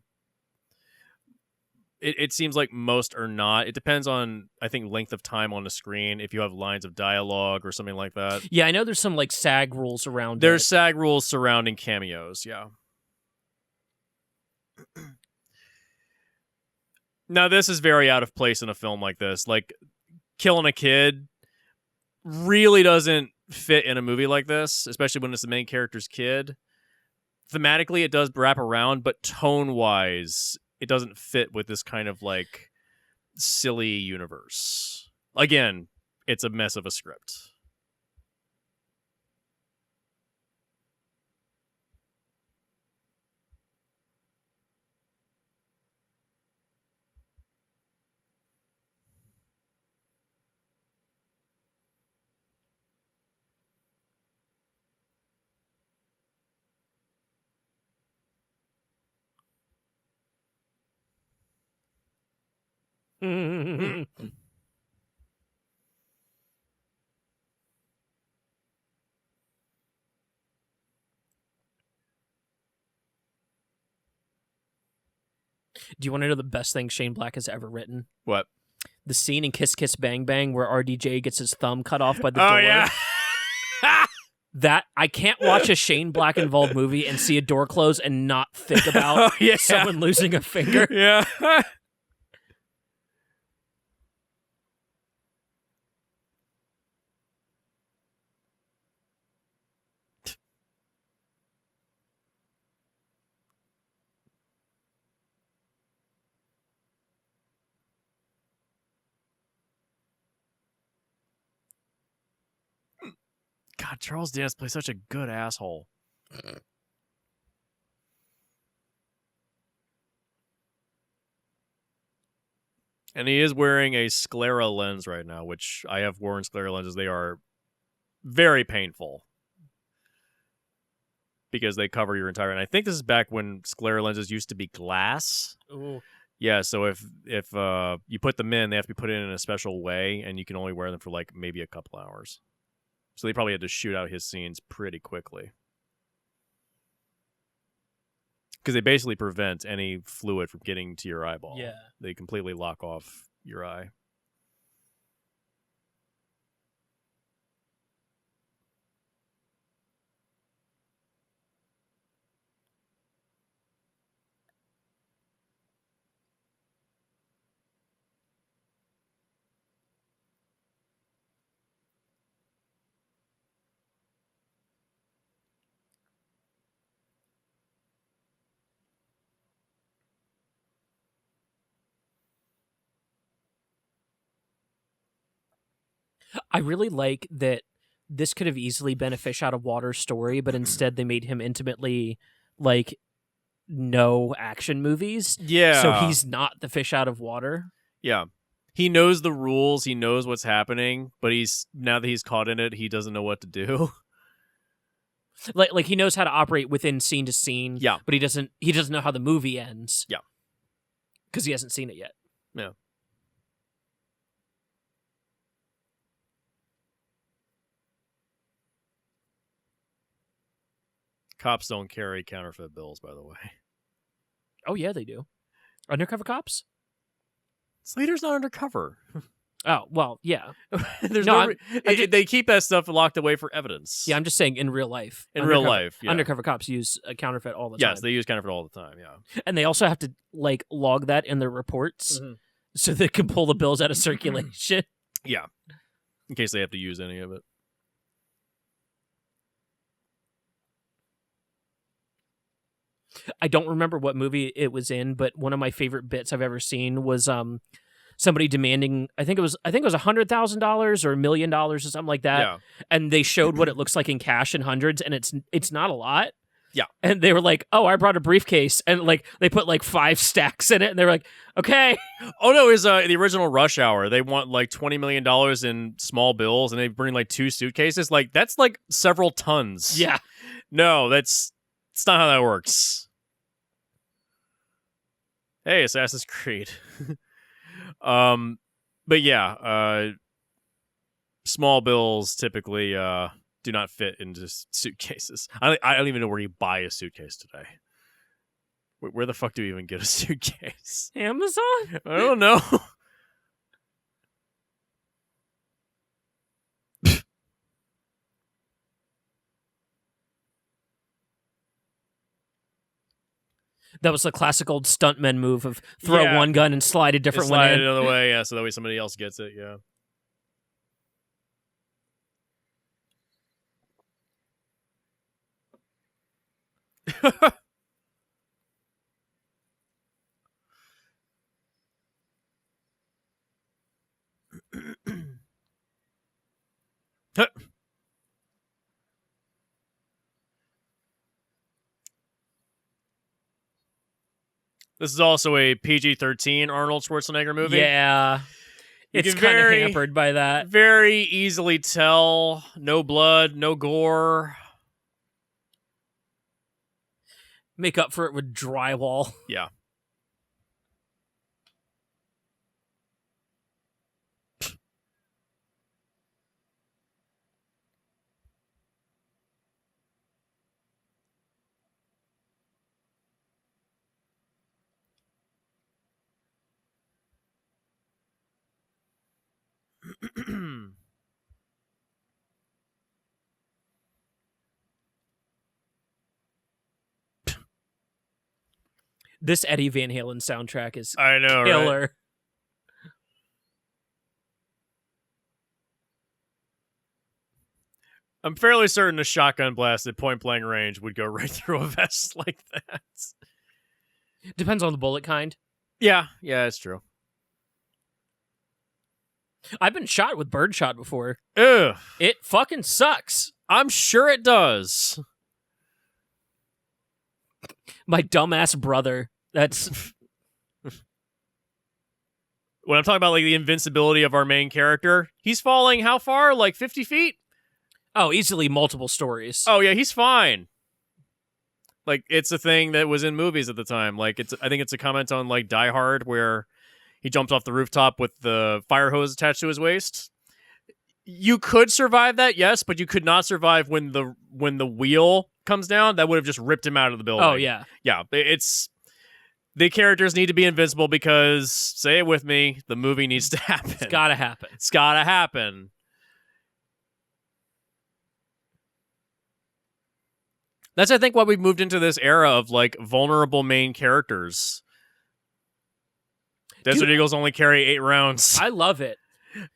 It seems like most are not. It depends on, I think, length of time on the screen, if you have lines of dialogue or something like that. Yeah, I know there's some like SAG rules around There's SAG rules surrounding cameos, yeah. Now, this is very out of place in a film like this. Like, killing a kid really doesn't fit in a movie like this, especially when it's the main character's kid. Thematically, it does wrap around, but tone-wise, it doesn't fit with this kind of, like, silly universe. Again, it's a mess of a script. Do you want to know the best thing Shane Black has ever written? What? The scene in Kiss Kiss Bang Bang where RDJ gets his thumb cut off by the door. Oh, yeah. That I can't watch a Shane Black involved movie and see a door close and not think about someone losing a finger. Yeah. God, Charles Dance plays such a good asshole. And he is wearing a sclera lens right now, which I have worn sclera lenses. They are very painful because they cover your entire... And I think this is back when sclera lenses used to be glass. Ooh. Yeah, so if you put them in, they have to be put in a special way, and you can only wear them for like maybe a couple hours. So they probably had to shoot out his scenes pretty quickly. Because they basically prevent any fluid from getting to your eyeball. Yeah. They completely lock off your eye. I really like that this could have easily been a fish out of water story, but instead they made him intimately like know action movies. Yeah. So he's not the fish out of water. Yeah. He knows the rules, he knows what's happening, but now that he's caught in it, he doesn't know what to do. Like he knows how to operate within scene to scene. Yeah. But he doesn't know how the movie ends. Yeah. Because he hasn't seen it yet. Yeah. Cops don't carry counterfeit bills, by the way. Oh, yeah, they do. Undercover cops? Slater's not undercover. Oh, well, yeah. There's No, they keep that stuff locked away for evidence. Yeah, I'm just saying in real life. Real life, yeah. Undercover cops use a counterfeit all the time. Yes, they use counterfeit all the time, yeah. And they also have to, like, log that in their reports so they can pull the bills out of circulation. Yeah. In case they have to use any of it. I don't remember what movie it was in, but one of my favorite bits I've ever seen was somebody demanding, I think it was $100,000 or $1 million or something like that. Yeah. And they showed what it looks like in cash in hundreds, and it's not a lot. Yeah. And they were like, "Oh, I brought a briefcase," and like they put like 5 stacks in it, and they were like, "Okay." Oh no, it was the original Rush Hour. They want like $20 million in small bills, and they bring like 2 suitcases. Like that's like several tons. Yeah. No, it's not how that works. Hey, Assassin's Creed. But yeah, small bills typically do not fit into suitcases. I don't even know where you buy a suitcase today. Where the fuck do you even get a suitcase? Amazon? I don't know. That was the classic old stuntman move of throw one gun and slide a different one in. Slide it another way, yeah, so that way somebody else gets it, yeah. This is also a PG-13 Arnold Schwarzenegger movie. Yeah. It's kind of hampered by that. Very easily tell. No blood, no gore. Make up for it with drywall. Yeah. This Eddie Van Halen soundtrack is I know, killer. Right? I'm fairly certain a shotgun blast at point blank range would go right through a vest like that. Depends on the bullet kind. Yeah, it's true. I've been shot with birdshot before. Ugh. It fucking sucks. I'm sure it does. My dumbass brother. That's... When I'm talking about like the invincibility of our main character, he's falling how far? Like 50 feet? Oh, easily multiple stories. Oh yeah, he's fine. Like it's a thing that was in movies at the time. Like I think it's a comment on like Die Hard where he jumped off the rooftop with the fire hose attached to his waist. You could survive that, yes, but you could not survive when the wheel comes down. That would have just ripped him out of the building. Oh yeah. Yeah, it's the characters need to be invincible because, say it with me, the movie needs to happen. It's gotta happen. It's gotta happen. That's, I think, why we've moved into this era of, like, vulnerable main characters. Desert Eagles only carry 8 rounds. I love it.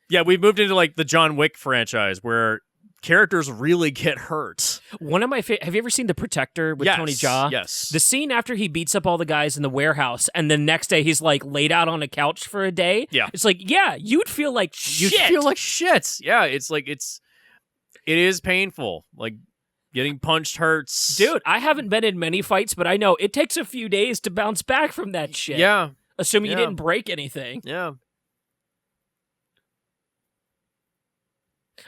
Yeah, we've moved into, like, the John Wick franchise, where characters really get hurt. One of my have you ever seen The Protector with Tony Jaa? Yes. The scene after he beats up all the guys in the warehouse, and the next day he's, like, laid out on a couch for a day. Yeah. It's like, yeah, you'd feel like shit. You'd feel like shit. Yeah, it is painful. Like, getting punched hurts. Dude, I haven't been in many fights, but I know it takes a few days to bounce back from that shit. Yeah. Assuming you didn't break anything. Yeah.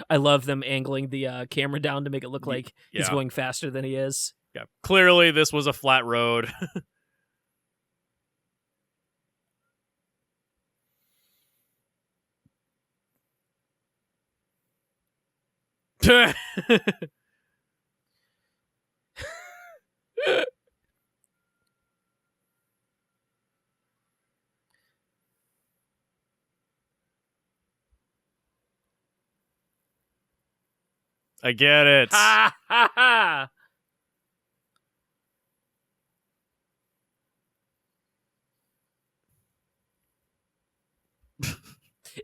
I love them angling the camera down to make it look like he's going faster than he is. Yeah. Clearly, this was a flat road. I get it. Ha ha ha!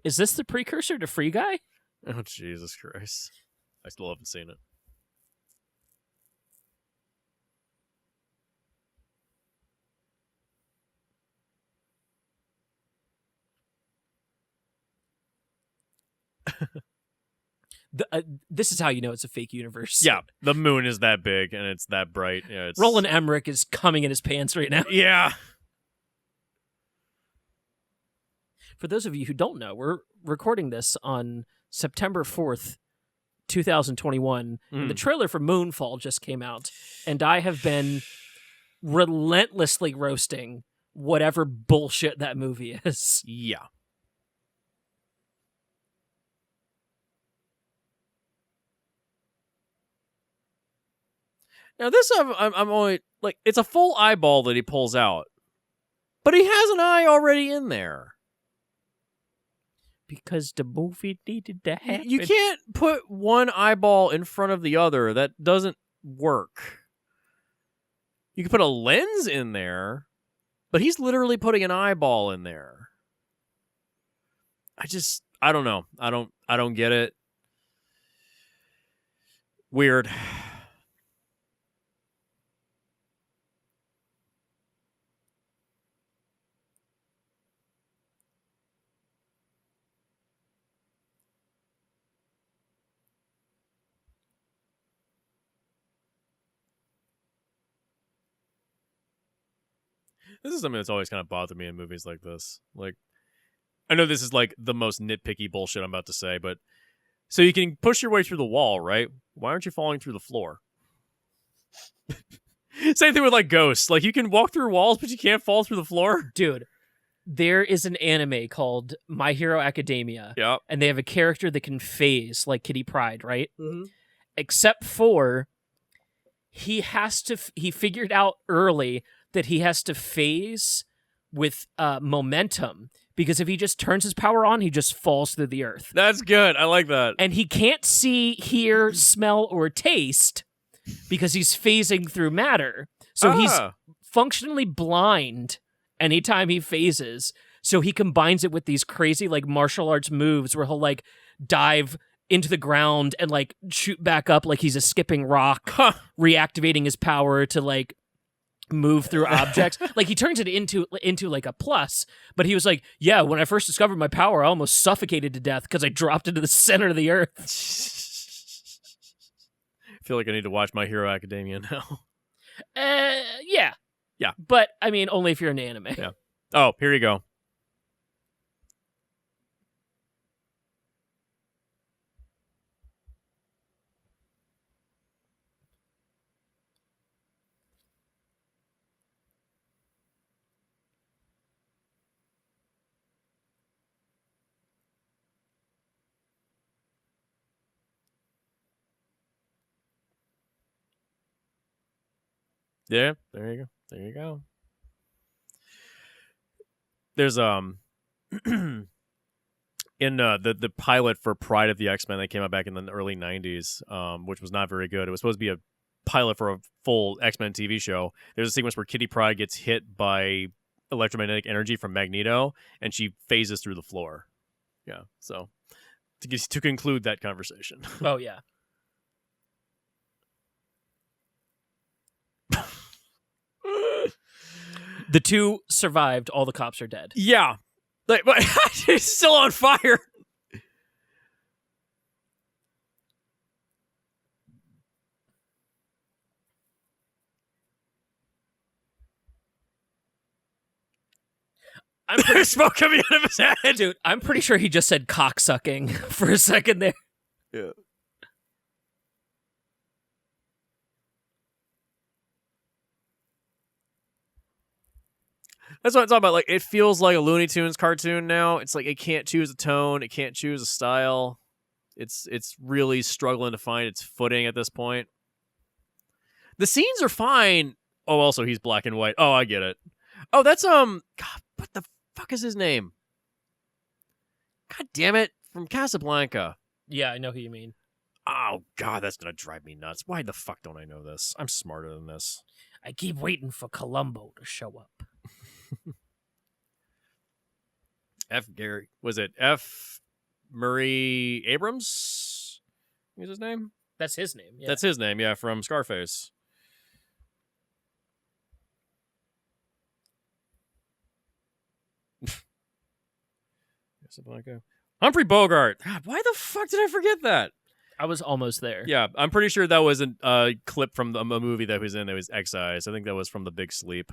Is this the precursor to Free Guy? Oh, Jesus Christ. I still haven't seen it. This is how you know it's a fake universe. Yeah, the moon is that big and it's that bright. Yeah, it's... Roland Emmerich is coming in his pants right now. Yeah. For those of you who don't know, we're recording this on September 4th, 2021. And the trailer for Moonfall just came out, and I have been relentlessly roasting whatever bullshit that movie is. Yeah. Now this I'm only like, it's a full eyeball that he pulls out, but he has an eye already in there. Because the movie needed to happen. You can't put one eyeball in front of the other. That doesn't work. You can put a lens in there, but he's literally putting an eyeball in there. I don't know. I don't get it. Weird. This is something that's always kind of bothered me in movies like this. Like, I know this is like the most nitpicky bullshit I'm about to say, but so you can push your way through the wall, right? Why aren't you falling through the floor? Same thing with like ghosts. Like, you can walk through walls, but you can't fall through the floor. Dude, there is an anime called My Hero Academia. Yep. And they have a character that can phase like Kitty Pryde, right? Mm-hmm. Except for he figured out early that he has to phase with momentum, because if he just turns his power on, he just falls through the earth. That's good. I like that. And he can't see, hear, smell, or taste because he's phasing through matter. So he's functionally blind anytime he phases. So he combines it with these crazy like martial arts moves where he'll like dive into the ground and like shoot back up like he's a skipping rock, reactivating his power to like move through objects. Like, he turns it into like a plus, but he was like, yeah, when I first discovered my power, I almost suffocated to death because I dropped into the center of the earth. I feel like I need to watch My Hero Academia now. Yeah. But I mean, only if you're into anime. Yeah. Oh, here you go. Yeah, there you go. There you go. There's in the pilot for Pride of the X-Men that came out back in the early 90s, which was not very good. It was supposed to be a pilot for a full X-Men TV show. There's a sequence where Kitty Pryde gets hit by electromagnetic energy from Magneto, and she phases through the floor. Yeah, so to conclude that conversation. Oh, yeah. The two survived. All the cops are dead. Yeah. Like, but she's still on fire. There's smoke coming out of his head. Dude, I'm pretty sure he just said cocksucking for a second there. Yeah. That's what I'm talking about. Like, it feels like a Looney Tunes cartoon now. It's like it can't choose a tone, it can't choose a style. It's really struggling to find its footing at this point. The scenes are fine. Oh, also he's black and white. Oh, I get it. Oh, that's God, what the fuck is his name? God damn it, from Casablanca. Yeah, I know who you mean. Oh God, that's gonna drive me nuts. Why the fuck don't I know this? I'm smarter than this. I keep waiting for Columbo to show up. F. Murray Abrams? Is his name? That's his name. Yeah. That's his name, yeah, from Scarface. Casablanca. Humphrey Bogart. God, why the fuck did I forget that? I was almost there. Yeah, I'm pretty sure that was a clip from a movie that he was in that was excised. I think that was from The Big Sleep.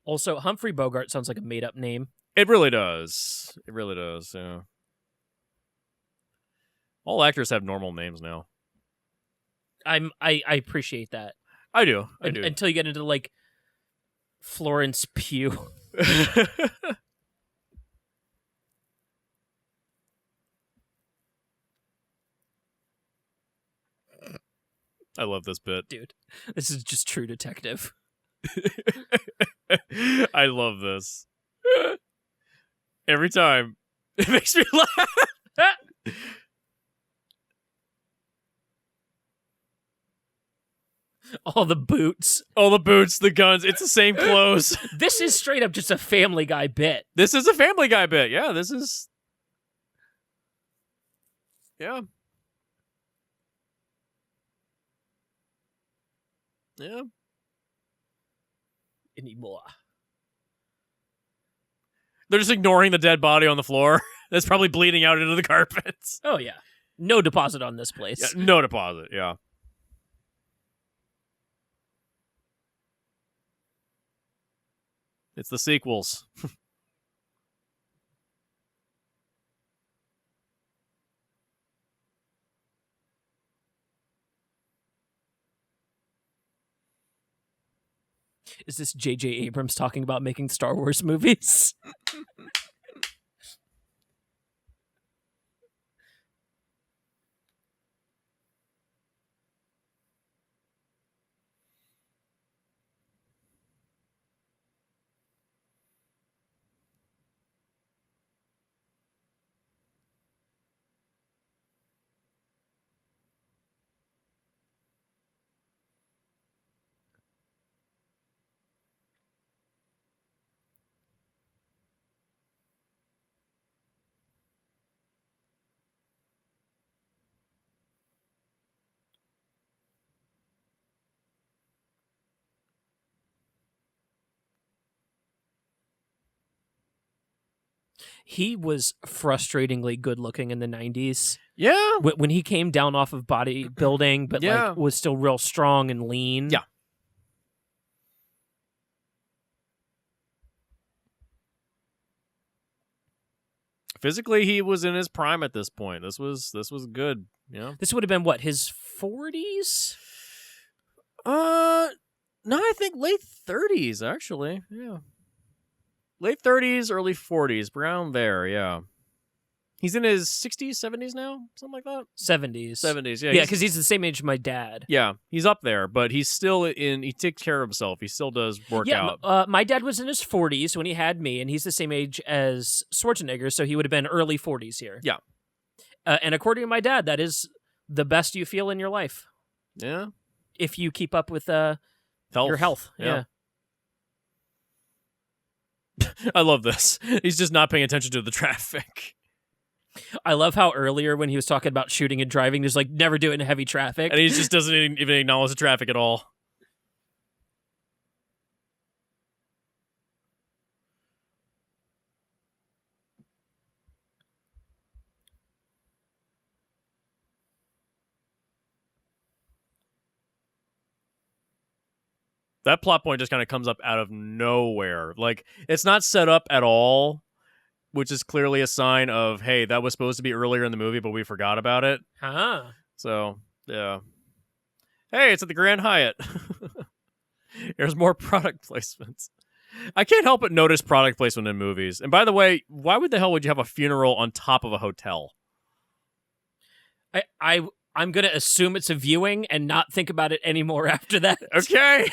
Also, Humphrey Bogart sounds like a made-up name. It really does. It really does, yeah. All actors have normal names now. I appreciate that. I do. I do. Until you get into, like, Florence Pugh. I love this bit. Dude, this is just True Detective. I love this. Every time. It makes me laugh. All the boots. All the boots, the guns. It's the same clothes. This is straight up just a Family Guy bit. This is a Family Guy bit. Yeah, this is... Yeah. Yeah. Anymore. They're just ignoring the dead body on the floor. That's probably bleeding out into the carpets. Oh, yeah. No deposit on this place. Yeah, no deposit, yeah. It's the sequels. Is this J.J. Abrams talking about making Star Wars movies? He was frustratingly good looking in the 90s. Yeah. When he came down off of bodybuilding, but like was still real strong and lean. Yeah. Physically, he was in his prime at this point. This was good. Yeah. This would have been what, his 40s? No, I think late 30s actually. Yeah. Late 30s, early 40s, around there. Yeah. He's in his 60s, 70s now, something like that. 70s. 70s. Yeah. Yeah, because he's the same age as my dad. Yeah, he's up there, but he's still he takes care of himself. He still does work out. My dad was in his 40s when he had me, and he's the same age as Schwarzenegger, so he would have been early 40s here. Yeah. And according to my dad, that is the best you feel in your life. Yeah. If you keep up with your health. Yeah. I love this. He's just not paying attention to the traffic. I love how earlier when he was talking about shooting and driving, he's like, never do it in heavy traffic. And he just doesn't even acknowledge the traffic at all. That plot point just kind of comes up out of nowhere. Like, it's not set up at all, which is clearly a sign of, hey, that was supposed to be earlier in the movie, but we forgot about it. Huh. So, yeah. Hey, it's at the Grand Hyatt. There's more product placements. I can't help but notice product placement in movies. And by the way, why would the hell would you have a funeral on top of a hotel? I'm going to assume it's a viewing and not think about it anymore after that. Okay.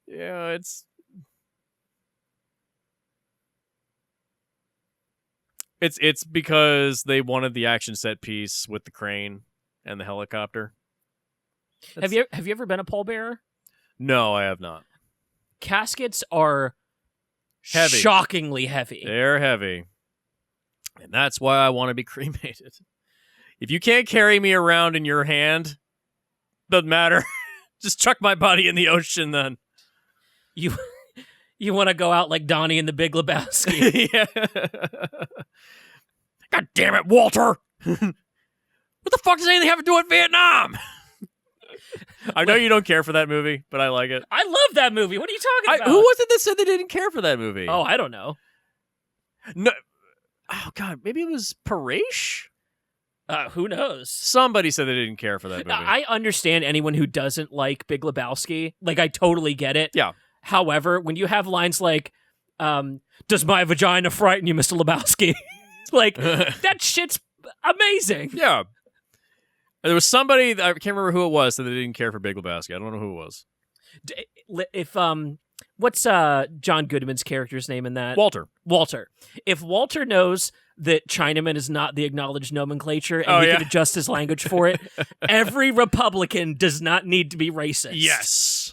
Yeah, it's because they wanted the action set piece with the crane and the helicopter. Have you ever been a pallbearer? No, I have not. Caskets are heavy. Shockingly heavy. They're heavy. And that's why I want to be cremated. If you can't carry me around in your hand, doesn't matter. Just chuck my body in the ocean then. You You want to go out like Donnie in The Big Lebowski. Yeah. God damn it, Walter! What the fuck does anything have to do with Vietnam? I know you don't care for that movie, but I like it. I love that movie. What are you talking about? Who was it that said they didn't care for that movie? Oh, I don't know. No. Oh, God. Maybe it was Paresh? Who knows? Somebody said they didn't care for that movie. I understand anyone who doesn't like Big Lebowski. Like, I totally get it. Yeah. However, when you have lines like, does my vagina frighten you, Mr. Lebowski? Like, that shit's amazing. Yeah. There was somebody, I can't remember who it was, that they didn't care for Big Lebowski. I don't know who it was. If, what's John Goodman's character's name in that? Walter. If Walter knows that Chinaman is not the acknowledged nomenclature and he can adjust his language for it, every Republican does not need to be racist. Yes.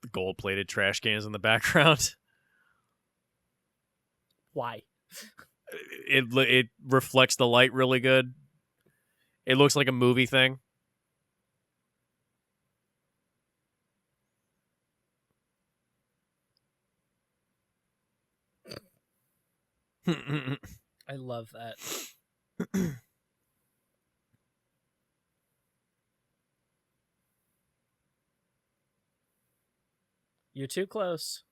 The gold-plated trash cans in the background. Why? It reflects the light really good. It looks like a movie thing. I love that. You're too close.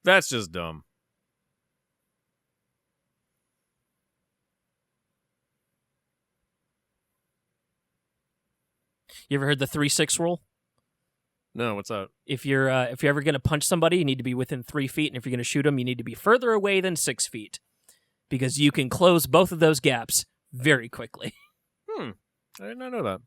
That's just dumb. You ever heard the 3-6 rule? No, what's that? If you're ever going to punch somebody, you need to be within 3 feet, and if you're going to shoot them, you need to be further away than 6 feet, because you can close both of those gaps very quickly. I did not know that.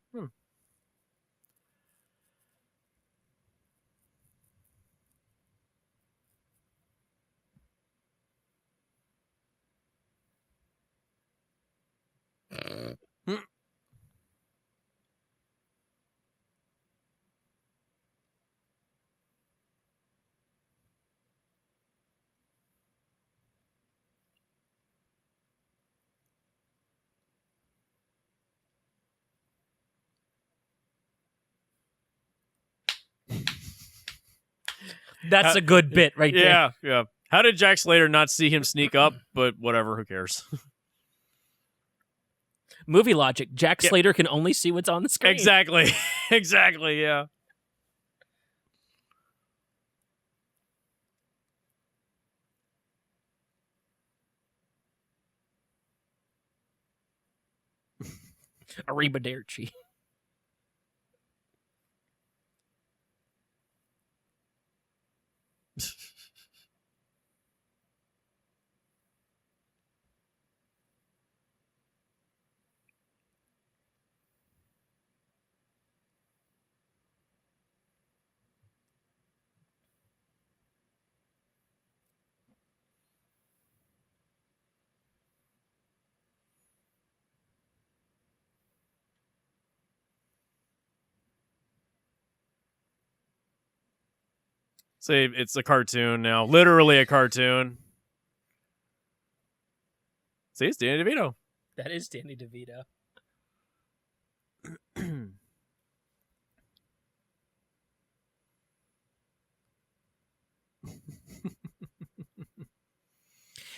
That's a good bit right there. Yeah. How did Jack Slater not see him sneak up? But whatever, who cares? Movie logic. Jack Slater can only see what's on the screen. Exactly. Exactly, yeah. Arrivederci. See, it's a cartoon now. Literally a cartoon. See, it's Danny DeVito. That is Danny DeVito.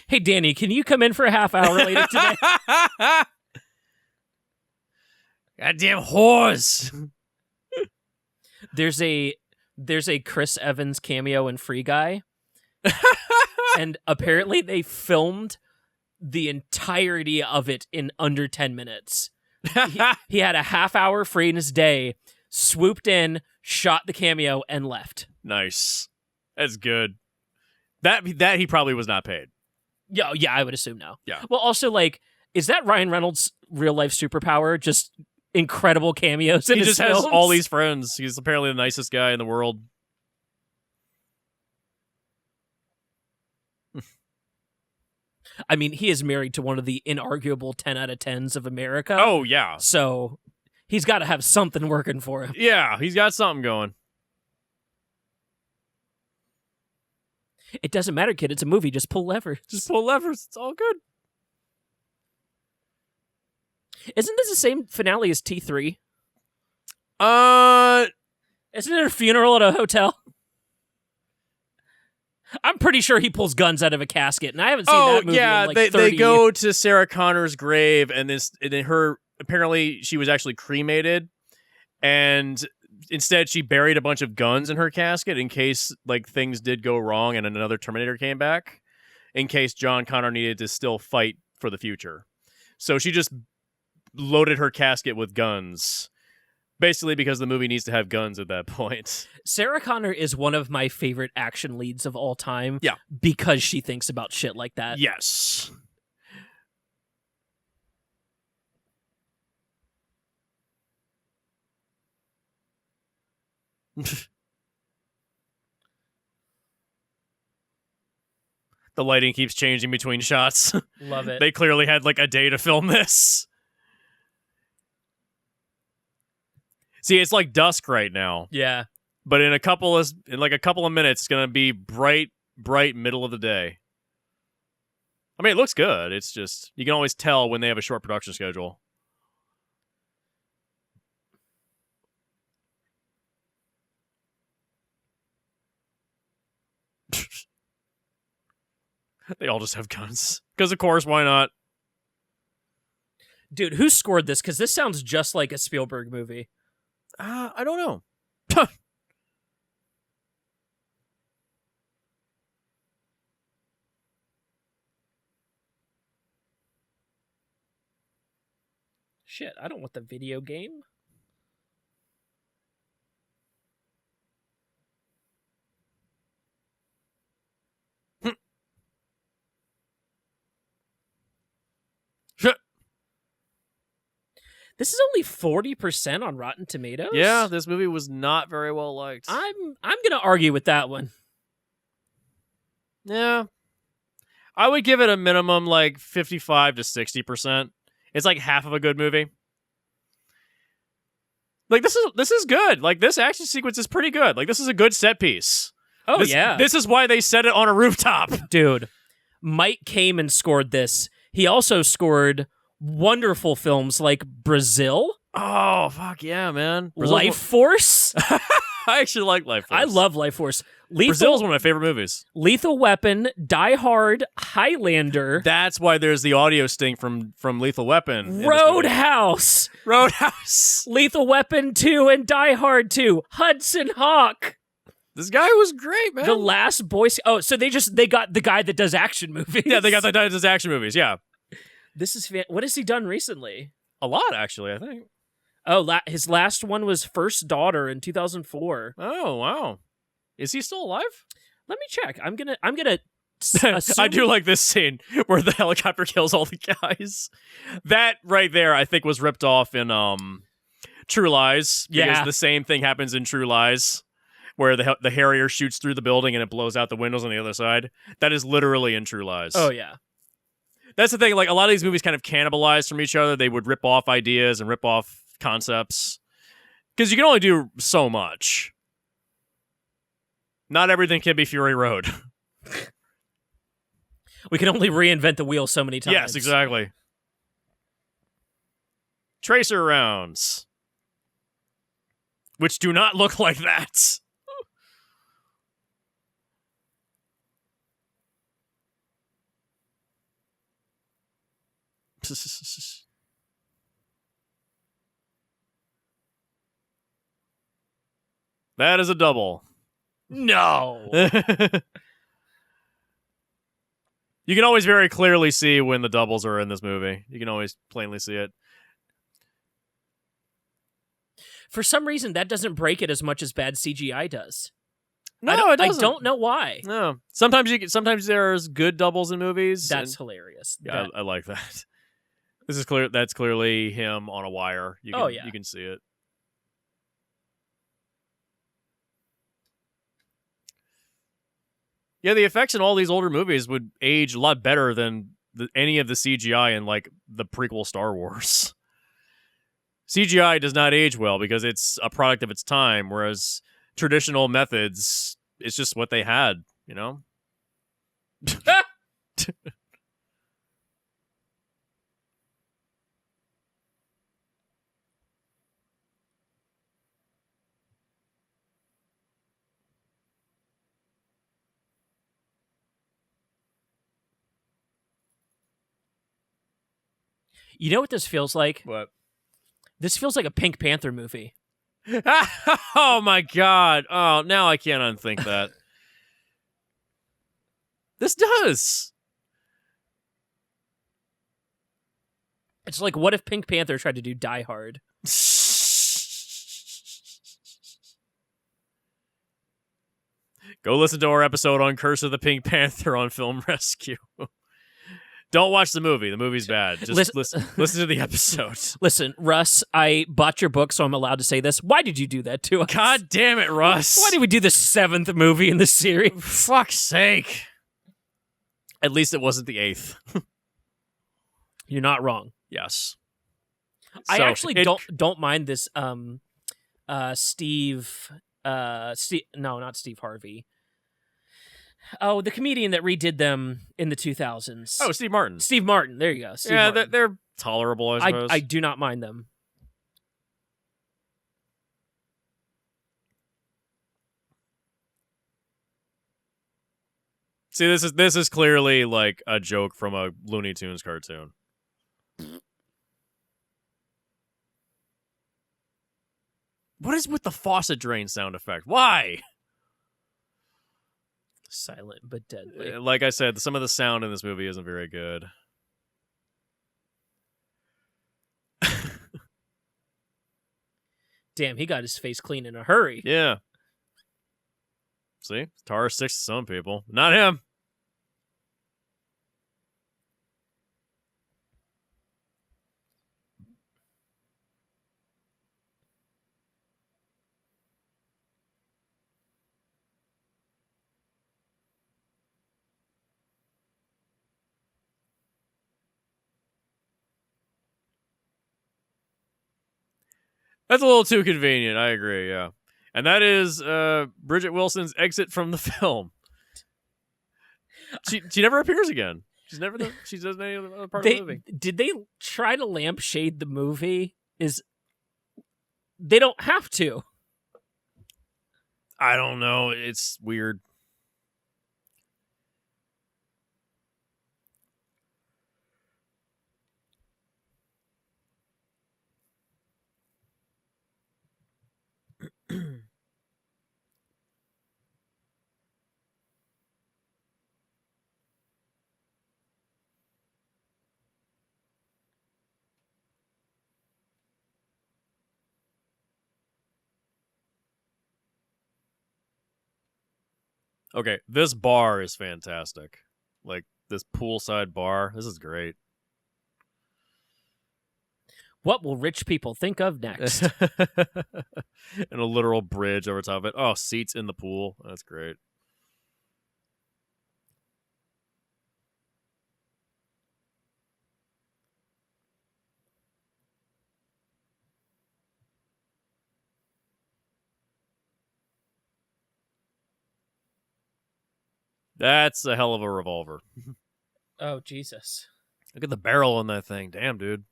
Hey, Danny, can you come in for a half hour later today? Goddamn whores. There's a Chris Evans cameo in Free Guy. And apparently they filmed the entirety of it in under 10 minutes. He had a half hour free in his day, swooped in, shot the cameo, and left. Nice. That's good. That he probably was not paid. Yeah, I would assume no. Yeah. Well, also, like, is that Ryan Reynolds' real life superpower? Just incredible cameos in he his just has films? all these friends. He's apparently the nicest guy in the world. I mean, he is married to one of the inarguable 10 out of 10s of America. Oh, yeah. So he's got to have something working for him. Yeah, he's got something going. It doesn't matter, kid. It's a movie. Just pull levers. Just pull levers. It's all good. Isn't this the same finale as T3? Isn't it a funeral at a hotel? I'm pretty sure he pulls guns out of a casket, and I haven't seen that movie in like 30 they go years. to Sarah Connor's grave, and then her apparently she was actually cremated, and instead she buried a bunch of guns in her casket in case like things did go wrong and another Terminator came back, in case John Connor needed to still fight for the future. So she just loaded her casket with guns. Basically because the movie needs to have guns at that point. Sarah Connor is one of my favorite action leads of all time. Yeah. Because she thinks about shit like that. Yes. The lighting keeps changing between shots. Love it. They clearly had like a day to film this. See, it's like dusk right now. Yeah. But in a couple of minutes, it's gonna be bright middle of the day. I mean, it looks good. It's just you can always tell when they have a short production schedule. They all just have guns. Because of course, why not? Dude, who scored this? Because this sounds just like a Spielberg movie. I don't know. Shit, I don't want the video game. This is only 40% on Rotten Tomatoes? Yeah, this movie was not very well liked. I'm gonna argue with that one. Yeah. I would give it a minimum like 55 to 60%. It's like half of a good movie. Like this is good. Like this action sequence is pretty good. Like this is a good set piece. Oh yeah. This is why they set it on a rooftop. Dude, Mike came and scored this. He also scored wonderful films like Brazil. Oh, fuck yeah, man. Life Force. I actually like Life Force. I love Life Force. Brazil is one of my favorite movies. Lethal Weapon, Die Hard, Highlander. That's why there's the audio sting from Lethal Weapon. Roadhouse. Lethal Weapon 2 and Die Hard 2. Hudson Hawk. This guy was great, man. The Last Boy Scout. Oh, so they got the guy that does action movies. Yeah, they got the guy that does action movies, yeah. This is what has he done recently? A lot, actually, I think. Oh, his last one was First Daughter in 2004. Oh, wow. Is he still alive? Let me check. I'm gonna I do like this scene where the helicopter kills all the guys. That right there, I think, was ripped off in True Lies. Yeah. Because the same thing happens in True Lies, where the Harrier shoots through the building and it blows out the windows on the other side. That is literally in True Lies. Oh, yeah. That's the thing. Like, a lot of these movies kind of cannibalized from each other. They would rip off ideas and rip off concepts. Because you can only do so much. Not everything can be Fury Road. We can only reinvent the wheel so many times. Yes, exactly. Tracer rounds. Which do not look like that. That is a double. No. You can always very clearly see when the doubles are in this movie. You can always plainly see it. For some reason, that doesn't break it as much as bad CGI does. No, it doesn't. I don't know why. No. Sometimes there's good doubles in movies. That's hilarious. Yeah, I like that. This is clear. That's clearly him on a wire. You can see it. Yeah, the effects in all these older movies would age a lot better than any of the CGI in like the prequel Star Wars. CGI does not age well because it's a product of its time, whereas traditional methods, it's just what they had, you know? You know what this feels like? What? This feels like a Pink Panther movie. Oh my god. Oh, now I can't unthink that. This does. It's like, what if Pink Panther tried to do Die Hard? Go listen to our episode on Curse of the Pink Panther on Film Rescue. Don't watch the movie. The movie's bad. Just listen to the episode. Listen, Russ, I bought your book, so I'm allowed to say this. Why did you do that to us? God damn it, Russ. Why did we do the 7th movie in the series? Fuck's sake. At least it wasn't the 8th. You're not wrong. Yes. I actually don't mind this Steve no, not Steve Harvey. Oh, the comedian that redid them in the 2000s. Oh, Steve Martin. Steve Martin. There you go. Steve Martin. They're tolerable, I suppose. I do not mind them. See, this is clearly like a joke from a Looney Tunes cartoon. What is with the faucet drain sound effect? Why? Silent but deadly. Like I said, some of the sound in this movie isn't very good. Damn, he got his face clean in a hurry. Yeah. See? Tar sticks to some people. Not him. That's a little too convenient. I agree, yeah. And that is Bridget Wilson's exit from the film. She never appears again. She doesn't any other part of the movie. Did they try to lampshade the movie? They don't have to. I don't know. It's weird. Okay, this bar is fantastic. Like, this poolside bar. This is great. What will rich people think of next? And a literal bridge over top of it. Oh, seats in the pool. That's great. That's a hell of a revolver. Oh, Jesus. Look at the barrel on that thing. Damn, dude.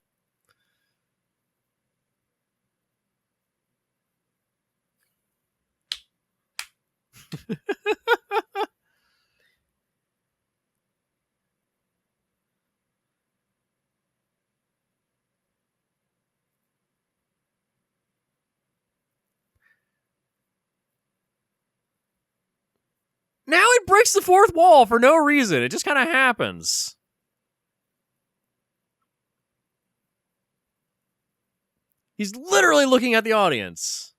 Now he breaks the fourth wall for no reason. It just kind of happens. He's literally looking at the audience.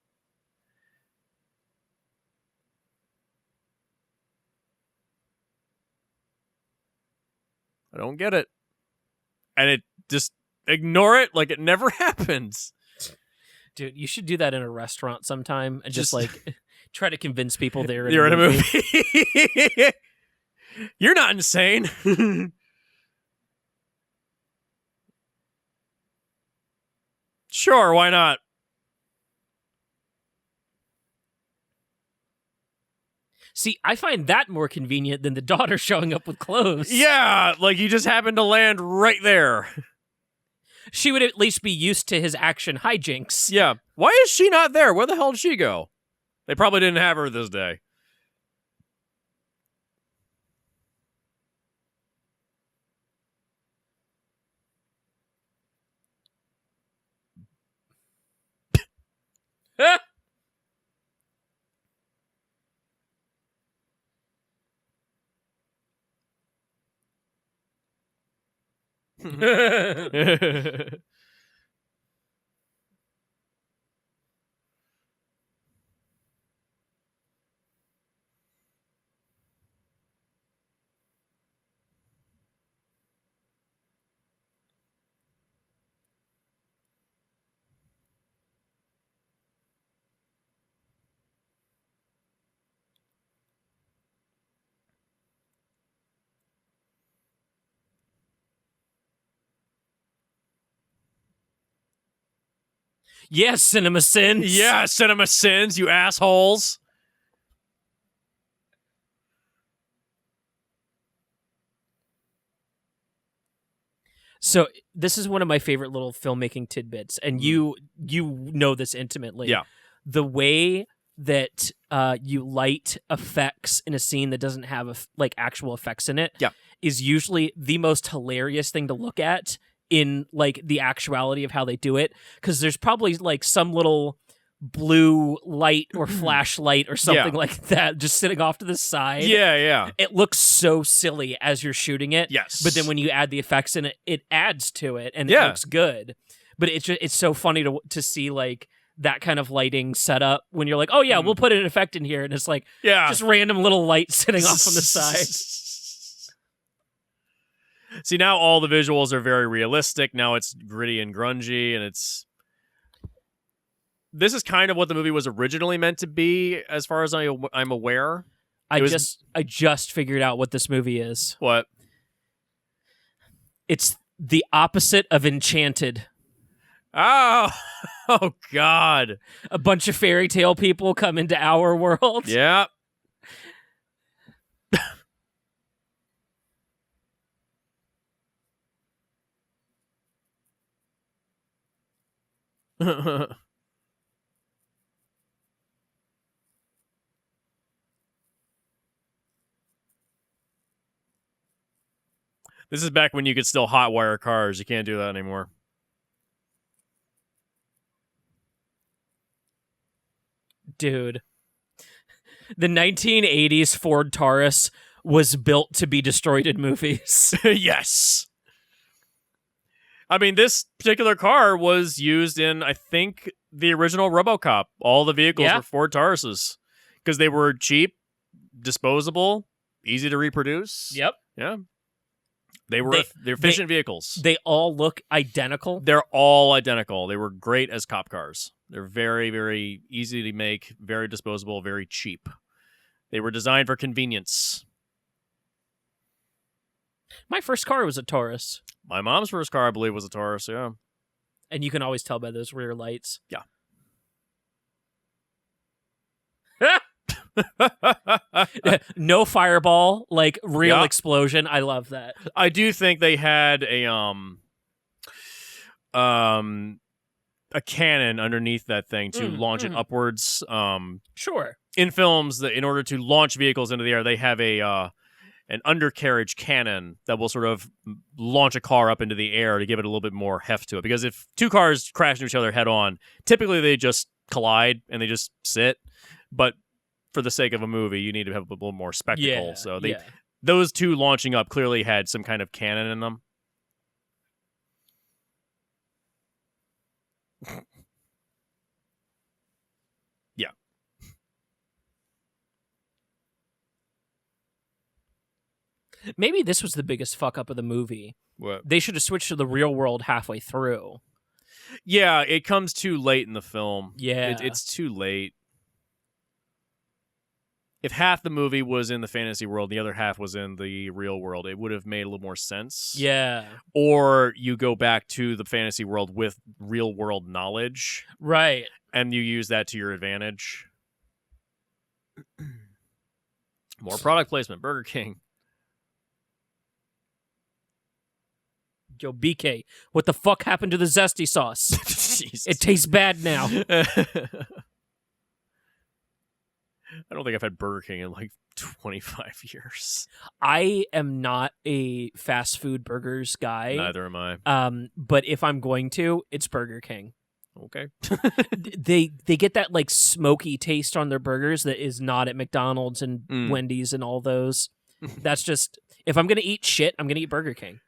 I don't get it. And it just ignore it like it never happens. Dude, you should do that in a restaurant sometime and just like try to convince people they're in a movie. You're not insane. Sure, why not? See, I find that more convenient than the daughter showing up with clothes. Yeah, like you just happened to land right there. She would at least be used to his action hijinks. Yeah. Why is she not there? Where the hell did she go? They probably didn't have her this day. Yes, Cinema Sins. Yeah, Cinema Sins, you assholes. So this is one of my favorite little filmmaking tidbits, and you know this intimately. Yeah. The way that you light effects in a scene that doesn't have like actual effects in it is usually the most hilarious thing to look at in like the actuality of how they do it, because there's probably like some little blue light or flashlight or something like that just sitting off to the side. Yeah. It looks so silly as you're shooting it. Yes. But then when you add the effects in it, it adds to it and it looks good. But it's so funny to see like that kind of lighting setup when you're like, oh yeah, we'll put an effect in here, and it's like just random little light sitting off on the side. See, now all the visuals are very realistic. Now it's gritty and grungy, and this is kind of what the movie was originally meant to be, as far as I'm aware. I just figured out what this movie is. What? It's the opposite of Enchanted. Oh God. A bunch of fairy tale people come into our world. Yeah. This is back when you could still hotwire cars. You can't do that anymore. Dude. The 1980s Ford Taurus was built to be destroyed in movies. Yes. I mean, this particular car was used in, I think, the original RoboCop. All the vehicles were Ford Tauruses because they were cheap, disposable, easy to reproduce. Yep. Yeah. They're efficient vehicles. They all look identical. They're all identical. They were great as cop cars. They're very, very easy to make, very disposable, very cheap. They were designed for convenience. My first car was a Taurus. My mom's first car, I believe, was a Taurus, yeah. And you can always tell by those rear lights. Yeah. No fireball, like real explosion. I love that. I do think they had a cannon underneath that thing to launch it upwards. Sure. In films, in order to launch vehicles into the air, they have an undercarriage cannon that will sort of launch a car up into the air to give it a little bit more heft to it. Because if two cars crash into each other head on, typically they just collide and they just sit. But for the sake of a movie, you need to have a little more spectacle. So those two launching up clearly had some kind of cannon in them. Yeah. Maybe this was the biggest fuck up of the movie. What? They should have switched to the real world halfway through. Yeah, it comes too late in the film. Yeah. It's too late. If half the movie was in the fantasy world, the other half was in the real world, it would have made a little more sense. Yeah. Or you go back to the fantasy world with real world knowledge. Right. And you use that to your advantage. More product placement. Burger King. Yo, BK, what the fuck happened to the zesty sauce? Jesus. It tastes bad now. I don't think I've had Burger King in like 25 years. I am not a fast food burgers guy. Neither am I. But if I'm going to, it's Burger King. Okay. They get that like smoky taste on their burgers that is not at McDonald's and Wendy's and all those. That's just, if I'm going to eat shit, I'm going to eat Burger King.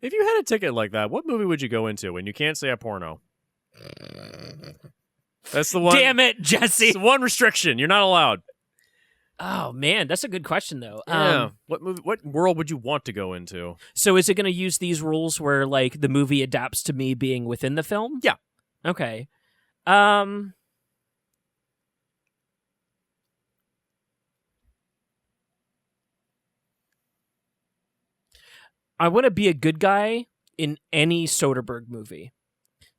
If you had a ticket like that, what movie would you go into? And you can't say a porno. That's the one. Damn it, Jesse. It's the one restriction. You're not allowed. Oh man, that's a good question though. Yeah. What world would you want to go into? So is it going to use these rules where like the movie adapts to me being within the film? Yeah. Okay. I want to be a good guy in any Soderbergh movie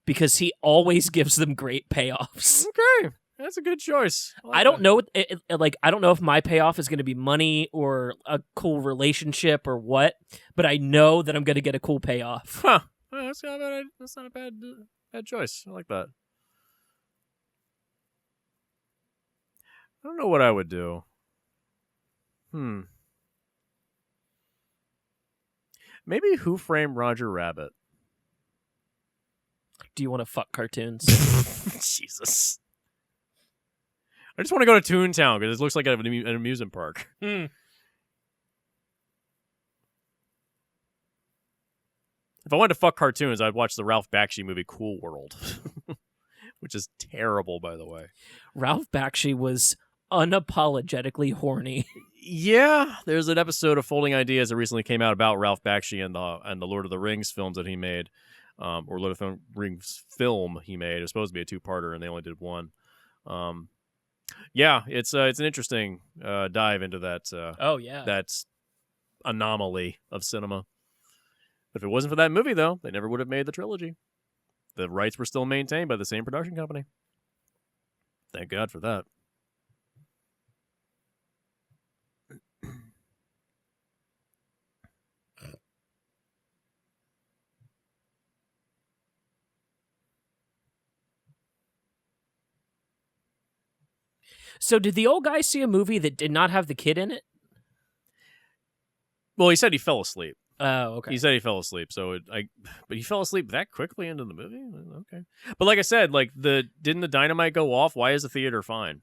because he always gives them great payoffs. Okay, that's a good choice. I don't know, I don't know if my payoff is going to be money or a cool relationship or what, but I know that I'm going to get a cool payoff. Huh? That's not a bad choice. I like that. I don't know what I would do. Maybe Who Framed Roger Rabbit? Do you want to fuck cartoons? Jesus. I just want to go to Toontown because it looks like an amusement park. If I wanted to fuck cartoons, I'd watch the Ralph Bakshi movie Cool World, which is terrible, by the way. Ralph Bakshi was unapologetically horny. Yeah, there's an episode of Folding Ideas that recently came out about Ralph Bakshi and the Lord of the Rings films that he made, or Lord of the Rings film he made. It was supposed to be a two-parter, and they only did one. Yeah, it's an interesting dive into that. That anomaly of cinema. If it wasn't for that movie, though, they never would have made the trilogy. The rights were still maintained by the same production company. Thank God for that. So did the old guy see a movie that did not have the kid in it? Well, he said he fell asleep. Oh, okay. He said he fell asleep. But he fell asleep that quickly into the movie? Okay. But like I said, didn't the dynamite go off? Why is the theater fine?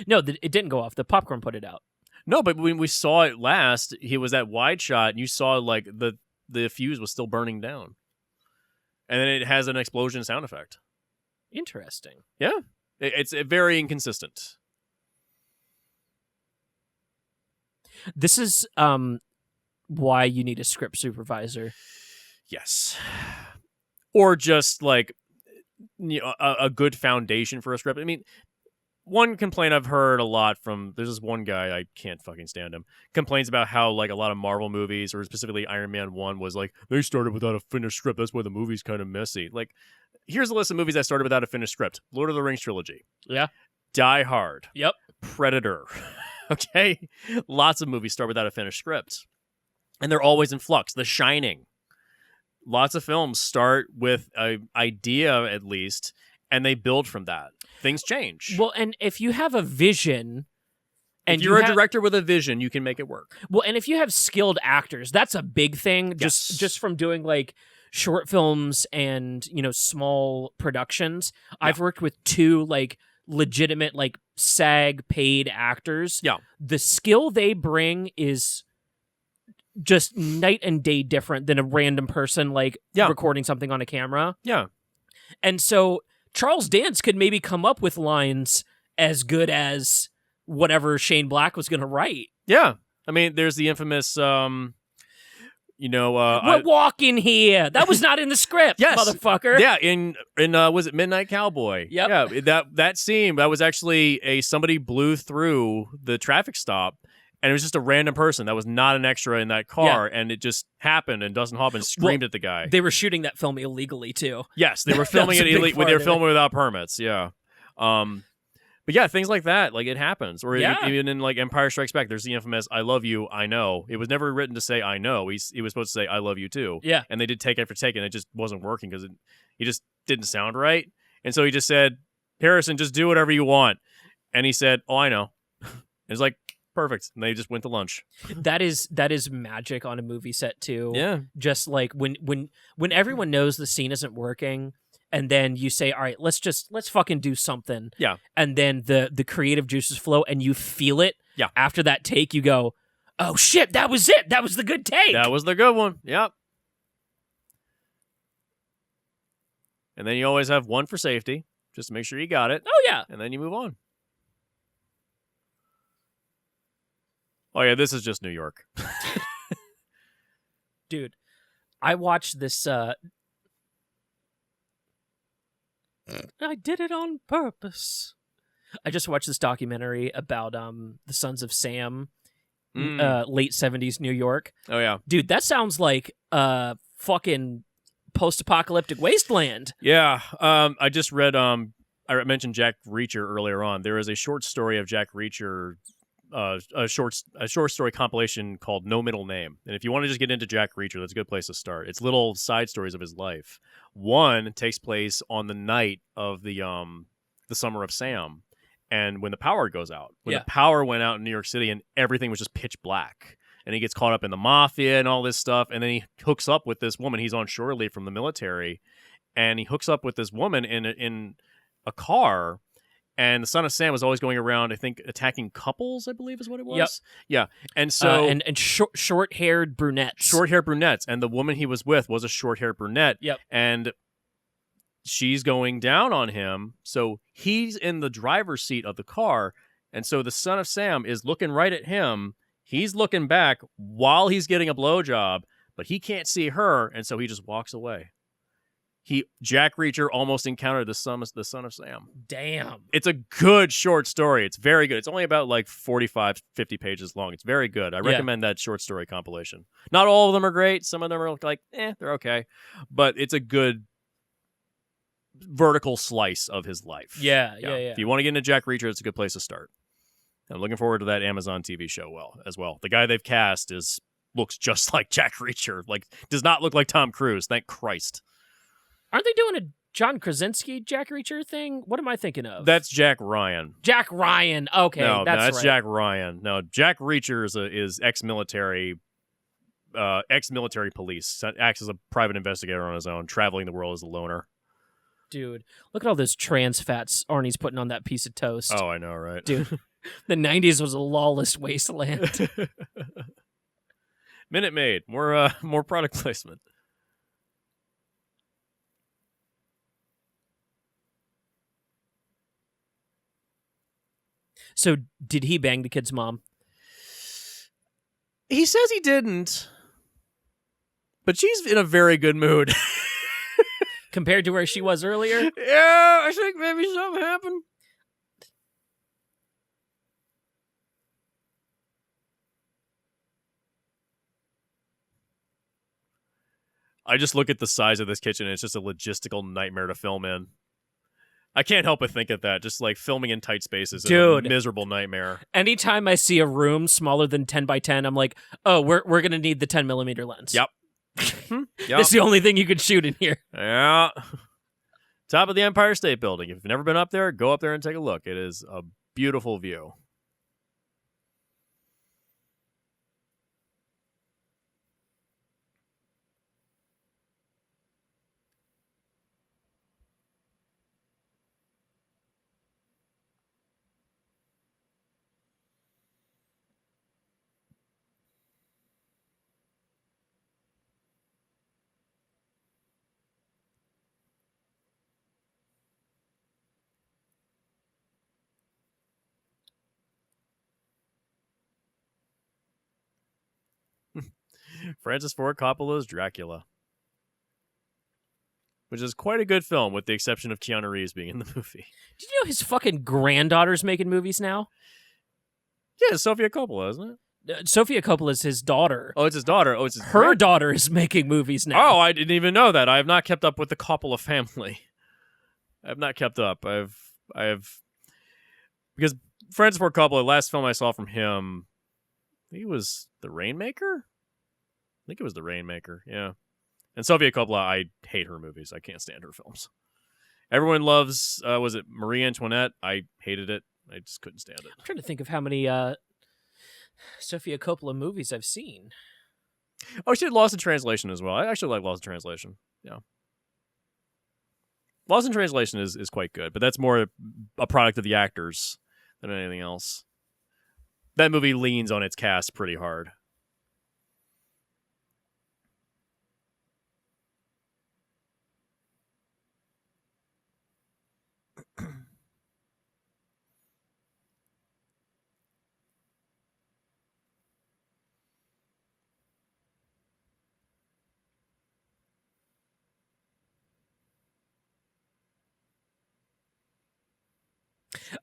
No, it didn't go off. The popcorn put it out. No, but when we saw it last, he was at wide shot, and you saw the fuse was still burning down. And then it has an explosion sound effect. Interesting. Yeah. It's very inconsistent. This is why you need a script supervisor. Yes. Or just a good foundation for a script. I mean, one complaint I've heard a lot from, there's this one guy, I can't fucking stand him, complains about how a lot of Marvel movies, or specifically Iron Man 1, was they started without a finished script. That's why the movie's kind of messy. Here's a list of movies that started without a finished script. Lord of the Rings trilogy. Yeah. Die Hard. Yep. Predator. Okay? Lots of movies start without a finished script. And they're always in flux. The Shining. Lots of films start with an idea, at least, and they build from that. Things change. Well, and if you have a vision... And if you're a director with a vision, you can make it work. Well, and if you have skilled actors, that's a big thing. Yes. Just from doing short films and small productions. Yeah. I've worked with two legitimate SAG paid actors. Yeah, the skill they bring is just night and day different than a random person recording something on a camera. Yeah, and so Charles Dance could maybe come up with lines as good as whatever Shane Black was going to write. Yeah. I mean, there's the infamous, we're walking here. That was not in the script, yes, motherfucker. Yeah, in was it Midnight Cowboy? Yep. Yeah, that scene, that was actually somebody blew through the traffic stop, and it was just a random person that was not an extra in that car, and it just happened, and Dustin Hoffman screamed at the guy. They were shooting that film illegally, too. Yes, they were filming it illegally. They were filming without permits, yeah. But yeah, things like that, like it happens. Or even in like Empire Strikes Back, there's the infamous "I love you, I know." It was never written to say "I know." He was supposed to say "I love you too." Yeah, and they did take after take, and it just wasn't working because he just didn't sound right. And so he just said, "Harrison, just do whatever you want." And he said, "Oh, I know." It's like perfect. And they just went to lunch. That is magic on a movie set too. Yeah, just like when everyone knows the scene isn't working. And then you say, all right, let's fucking do something. Yeah. And then the creative juices flow and you feel it. Yeah. After that take, you go, oh shit, that was it. That was the good take. That was the good one. Yep. And then you always have one for safety, just to make sure you got it. Oh, yeah. And then you move on. Oh, yeah, this is just New York. Dude, I watched this... I did it on purpose. I just watched this documentary about the Sons of Sam, late 70s New York. Oh, yeah. Dude, that sounds like fucking post-apocalyptic wasteland. Yeah. I just read, I mentioned Jack Reacher earlier on. There is a short story of Jack Reacher, a short story compilation called No Middle Name. And if you want to just get into Jack Reacher, that's a good place to start. It's little side stories of his life. One takes place on the night of the Summer of Sam, and when the power goes out. When the power went out in New York City and everything was just pitch black. And he gets caught up in the mafia and all this stuff, and then he hooks up with this woman. He's on shore leave from the military, and he hooks up with this woman in a car. And the Son of Sam was always going around, I think, attacking couples, I believe is what it was. Yep. Yeah. And so... and short-haired brunettes. Short-haired brunettes. And the woman he was with was a short-haired brunette. Yep. And she's going down on him. So he's in the driver's seat of the car. And so the Son of Sam is looking right at him. He's looking back while he's getting a blowjob, but he can't see her. And so he just walks away. Jack Reacher almost encountered the son of Sam. Damn. It's a good short story. It's very good. It's only about like 45, 50 pages long. It's very good. I recommend that short story compilation. Not all of them are great. Some of them are like, they're okay. But it's a good vertical slice of his life. Yeah. If you want to get into Jack Reacher, it's a good place to start. I'm looking forward to that Amazon TV show as well. The guy they've cast looks just like Jack Reacher. Like, does not look like Tom Cruise. Thank Christ. Aren't they doing a John Krasinski Jack Reacher thing? What am I thinking of? That's Jack Ryan. Jack Ryan. Okay, that's that's right. Jack Ryan. No, Jack Reacher is ex-military police. Acts as a private investigator on his own, traveling the world as a loner. Dude, look at all those trans fats Arnie's putting on that piece of toast. Oh, I know, right? Dude, the 90s was a lawless wasteland. Minute Maid. More product placement. So, did he bang the kid's mom? He says he didn't, but she's in a very good mood. Compared to where she was earlier? Yeah, I think maybe something happened. I just look at the size of this kitchen, and it's just a logistical nightmare to film in. I can't help but think of that. Just like filming in tight spaces is a miserable nightmare. Anytime I see a room smaller than 10 by 10, I'm like, oh, we're going to need the 10 millimeter lens. Yep. That's the only thing you can shoot in here. Yeah. Top of the Empire State Building. If you've never been up there, go up there and take a look. It is a beautiful view. Francis Ford Coppola's Dracula, which is quite a good film, with the exception of Keanu Reeves being in the movie. Did you know his fucking granddaughter's making movies now? Yeah, it's Sofia Coppola, isn't it? Sofia Coppola is his daughter. Oh, it's his daughter. Oh, it's her daughter is making movies now. Oh, I didn't even know that. I have not kept up with the Coppola family. I have not kept up. I have because Francis Ford Coppola, last film I saw from him, I think it was The Rainmaker. I think it was The Rainmaker. Yeah. And Sofia Coppola, I hate her movies. I can't stand her films. Everyone loves, was it Marie Antoinette? I hated it. I just couldn't stand it. I'm trying to think of how many Sofia Coppola movies I've seen. Oh, she did Lost in Translation as well. I actually like Lost in Translation. Yeah. Lost in Translation is quite good, but that's more a product of the actors than anything else. That movie leans on its cast pretty hard.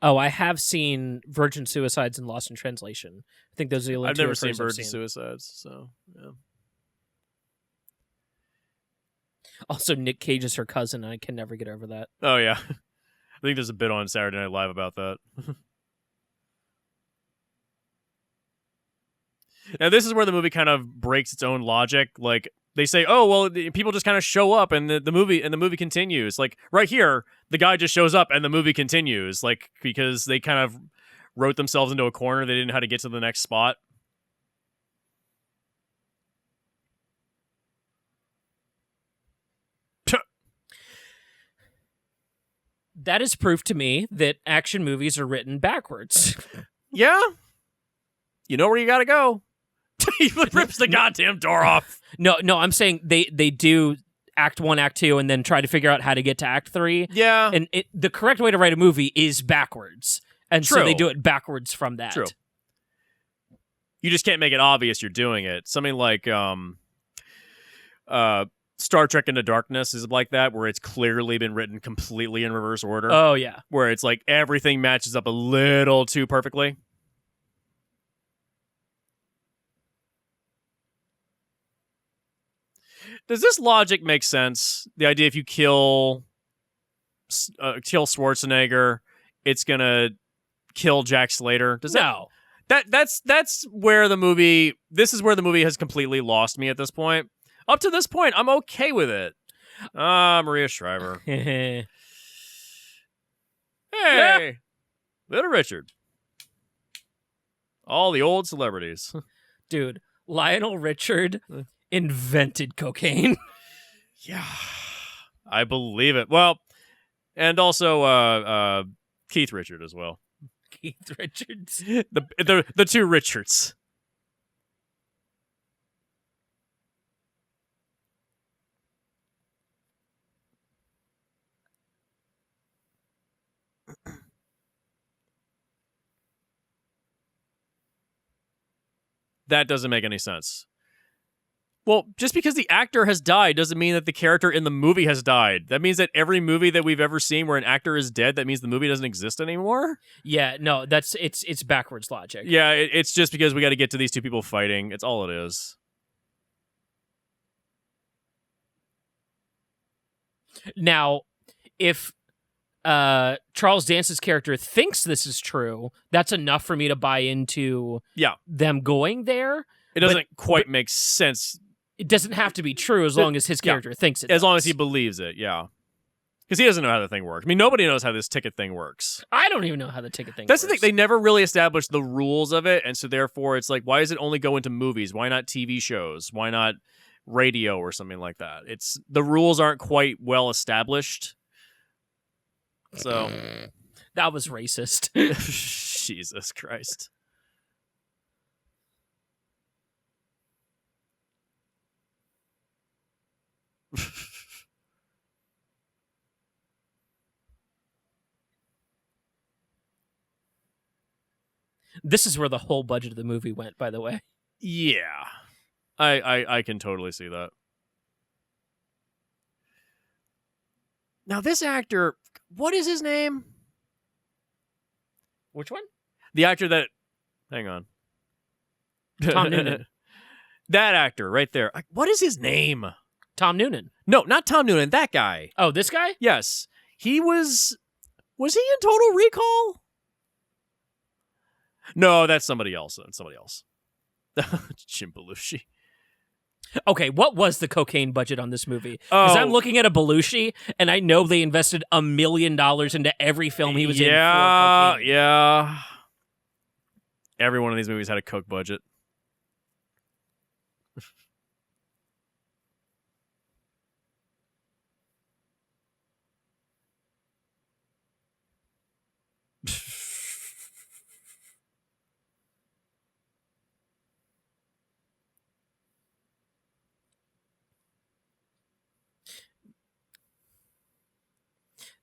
Oh, I have seen Virgin Suicides and Lost in Translation. I think those are the only I've two never seen Virgin Virgin Suicides, so yeah. Also, Nick Cage is her cousin, and I can never get over that. Oh yeah. I think there's a bit on Saturday Night Live about that. Now, this is where the movie kind of breaks its own logic. Like, they say, oh, well, people just kind of show up and the movie continues. Like, right here, the guy just shows up and the movie continues. Like, because they kind of wrote themselves into a corner. They didn't know how to get to the next spot. That is proof to me that action movies are written backwards. Yeah. You know where you gotta go. He rips the goddamn door off. No, I'm saying they do Act 1, Act 2, and then try to figure out how to get to Act 3. Yeah. And the correct way to write a movie is backwards. And True. so they do it backwards from that. True. You just can't make it obvious you're doing it. Something like Star Trek Into Darkness is like that, where it's clearly been written completely in reverse order. Oh, yeah. Where it's like everything matches up a little too perfectly. Does this logic make sense? The idea if you kill Schwarzenegger, it's gonna kill Jack Slater. Does no. That's where the movie. This is where the movie has completely lost me at this point. Up to this point, I'm okay with it. Maria Shriver. Hey, Little Richard. All the old celebrities. Dude, Lionel Richard invented cocaine. Yeah, I believe it. Well, and also Keith Richard as well. Keith Richards. The two Richards. That doesn't make any sense. Well, just because the actor has died doesn't mean that the character in the movie has died. That means that every movie that we've ever seen where an actor is dead, that means the movie doesn't exist anymore? Yeah, no, it's backwards logic. Yeah, it's just because we got to get to these two people fighting. It's all it is. Now, if Charles Dance's character thinks this is true, that's enough for me to buy into them going there. It doesn't quite make sense. It doesn't have to be true as long as his character thinks it as does. long as he believes it, yeah. Because he doesn't know how the thing works. I mean, nobody knows how this ticket thing works. I don't even know how the ticket thing works. That's the thing. They never really established the rules of it, and so therefore it's like, why does it only go into movies? Why not TV shows? Why not radio or something like that? It's the rules aren't quite well established. So that was racist. Jesus Christ. This is where the whole budget of the movie went, by the way. Yeah. I can totally see that. Now, this actor, what is his name? Which one? The actor that... Hang on. Tom Noonan. That actor right there. What is his name? Tom Noonan. No, not Tom Noonan. That guy. Oh, this guy? Yes. He was... Was he in Total Recall? No, that's somebody else. That's somebody else. Jim Belushi. Okay, what was the cocaine budget on this movie? Because I'm looking at a Belushi, and I know they invested $1 million into every film he was in for cocaine. Yeah. Every one of these movies had a coke budget.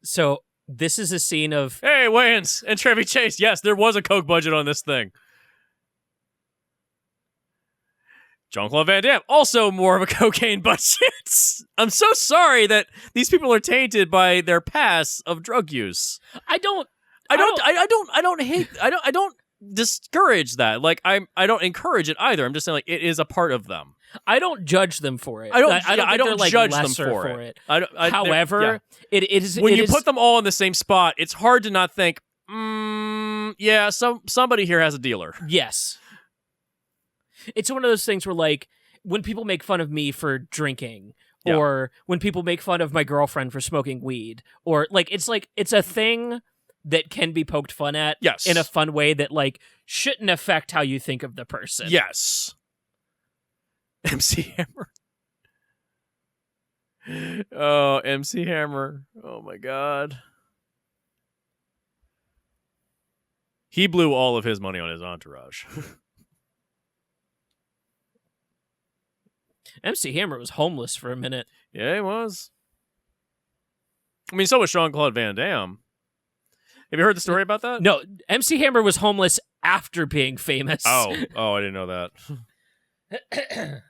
So this is a scene of... Hey, Wayans and Chevy Chase. Yes, there was a coke budget on this thing. Jean-Claude Van Damme, also more of a cocaine budget. I'm so sorry that these people are tainted by their past of drug use. I don't discourage that. Like I don't encourage it either. I'm just saying like it is a part of them. I don't judge them for it. I don't like judge them lesser for it. However, it is when you put them all in the same spot, it's hard to not think, yeah, somebody here has a dealer. Yes. It's one of those things where, like, when people make fun of me for drinking, or when people make fun of my girlfriend for smoking weed, or, it's a thing that can be poked fun at in a fun way that, like, shouldn't affect how you think of the person. Yes. MC Hammer. Oh, MC Hammer. Oh, my God. He blew all of his money on his entourage. MC Hammer was homeless for a minute. Yeah, he was. I mean, so was Jean-Claude Van Damme. Have you heard the story about that? No, MC Hammer was homeless after being famous. Oh, I didn't know that.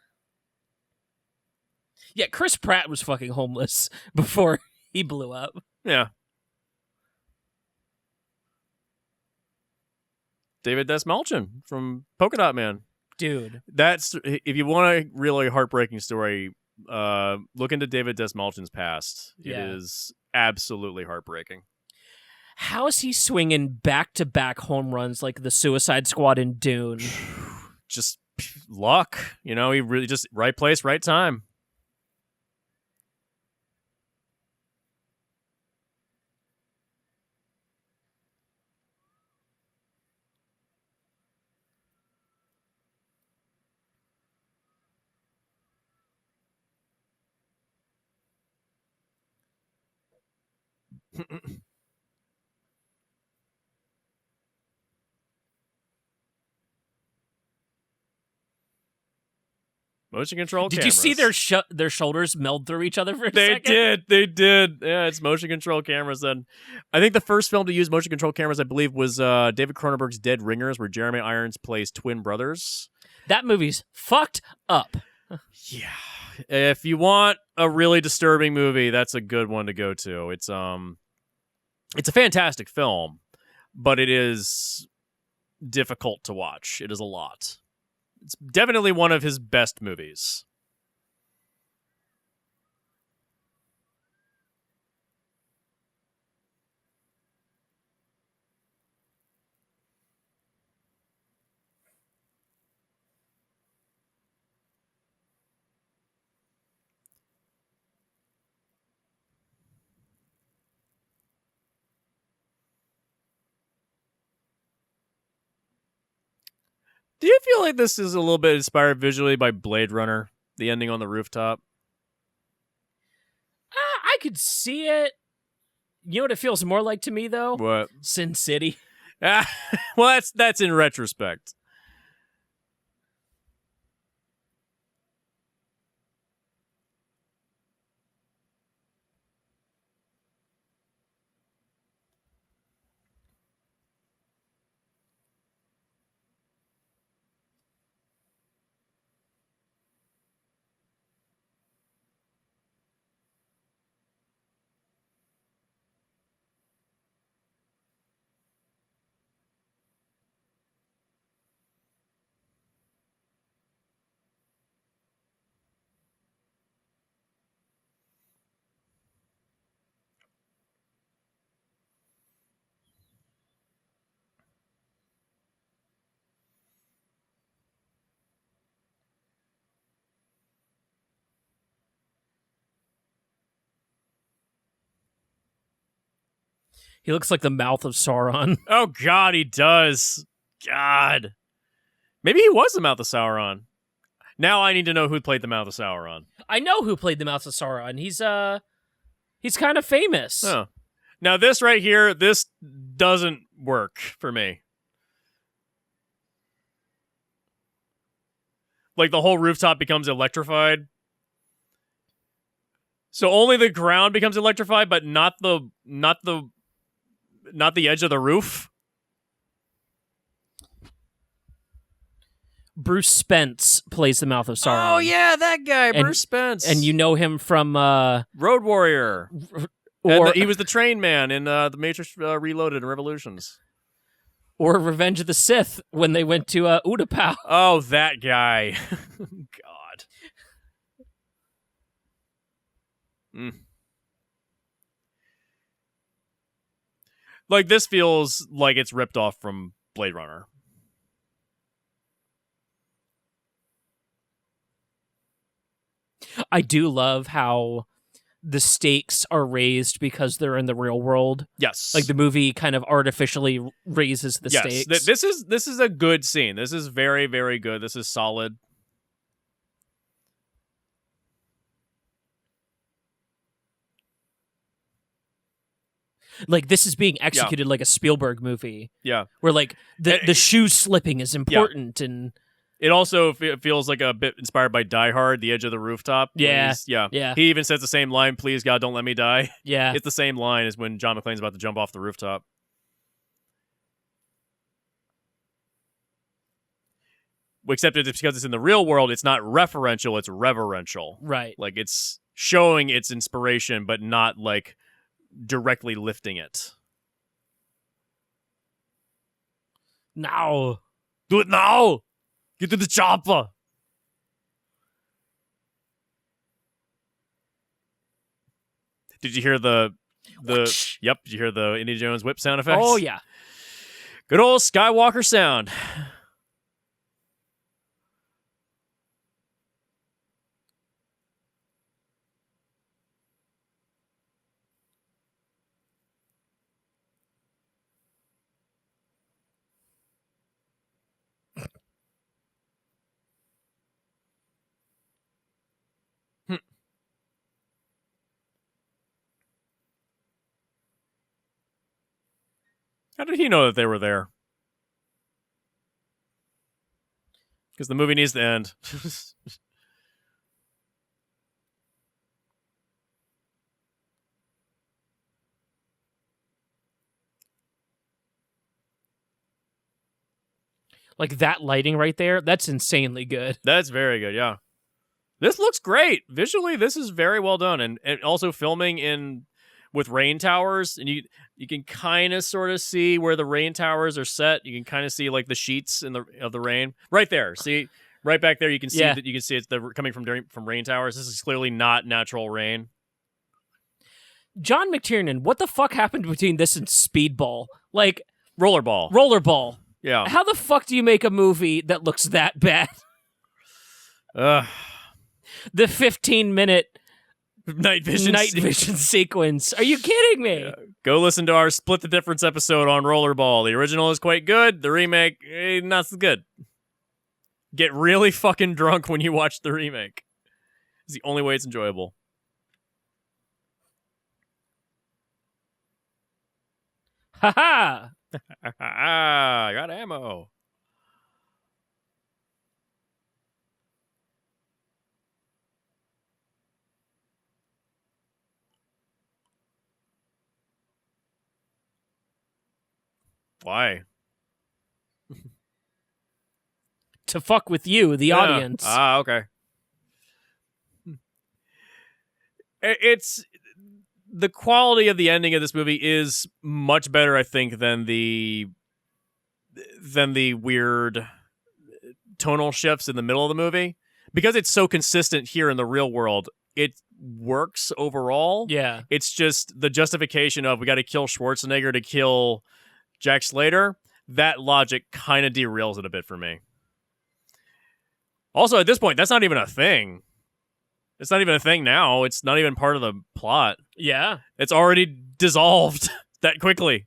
Yeah, Chris Pratt was fucking homeless before he blew up. Yeah. David Desmalchin from Polka Dot Man. Dude. That's, if you want a really heartbreaking story, look into David Desmalchin's past. It is absolutely heartbreaking. How is he swinging back-to-back home runs like the Suicide Squad in Dune? Just luck. You know, he really just right place, right time. Motion control Did cameras. you see their shoulders meld through each other for a second? They did. Yeah, it's motion control cameras. And I think the first film to use motion control cameras, I believe, was David Cronenberg's Dead Ringers, where Jeremy Irons plays twin brothers. That movie's fucked up. Yeah. If you want a really disturbing movie, that's a good one to go to. It's a fantastic film, but it is difficult to watch. It is a lot. It's definitely one of his best movies. Do you feel like this is a little bit inspired visually by Blade Runner, the ending on the rooftop? I could see it. You know what it feels more like to me, though? What? Sin City. Well, that's in retrospect. He looks like the mouth of Sauron. Oh, God, he does. God. Maybe he was the mouth of Sauron. Now I need to know who played the mouth of Sauron. I know who played the mouth of Sauron. He's kind of famous. Oh. Now this right here, this doesn't work for me. Like the whole rooftop becomes electrified. So only the ground becomes electrified, but not the edge of the roof. Bruce Spence plays the mouth of Sauron. Oh yeah, that guy, Bruce Spence. And you know him from Road Warrior. Or he was the train man in the Matrix Reloaded and Revolutions. Or Revenge of the Sith when they went to Utapau. Oh, that guy. God. Like, this feels like it's ripped off from Blade Runner. I do love how the stakes are raised because they're in the real world. Yes. Like the movie kind of artificially raises the stakes. This is a good scene. This is very, very good. This is solid. Like this is being executed like a Spielberg movie. Yeah. Where like the shoe slipping is important and it also feels like a bit inspired by Die Hard, the edge of the rooftop. Yeah. Yeah. He even says the same line, "Please, God, don't let me die." Yeah. It's the same line as when John McClane's about to jump off the rooftop. Except it's because it's in the real world, it's not referential, it's reverential. Right. Like, it's showing its inspiration, but not, like, directly lifting it. Now. Do it now! Get to the chopper! Did you hear the Yep, did you hear the Indiana Jones whip sound effects? Oh, yeah. Good old Skywalker sound. How did he know that they were there? Because the movie needs to end. Like that lighting right there, that's insanely good. That's very good, yeah. This looks great. Visually, this is very well done. And also filming in with rain towers, and you can kind of sort of see where the rain towers are set. You can kind of see like the sheets of the rain right there. See, right back there, you can see that you can see it's coming from rain towers. This is clearly not natural rain. John McTiernan, what the fuck happened between this and Speedball? Like Rollerball. Yeah. How the fuck do you make a movie that looks that bad? The 15-minute night vision sequence. Are you kidding me? Yeah. Go listen to our Split the Difference episode on Rollerball. The original is quite good. The remake, not so good. Get really fucking drunk when you watch the remake. It's the only way it's enjoyable. Ha-ha! I got ammo. Why? To fuck with you, the audience. Ah, okay. It's the quality of the ending of this movie is much better, I think, than the weird tonal shifts in the middle of the movie. Because it's so consistent here in the real world, it works overall. Yeah. It's just the justification of we got to kill Schwarzenegger to kill Jack Slater. That logic kind of derails it a bit for me. Also, at this point, that's not even a thing. It's not even a thing now. It's not even part of the plot. Yeah. It's already dissolved. that quickly.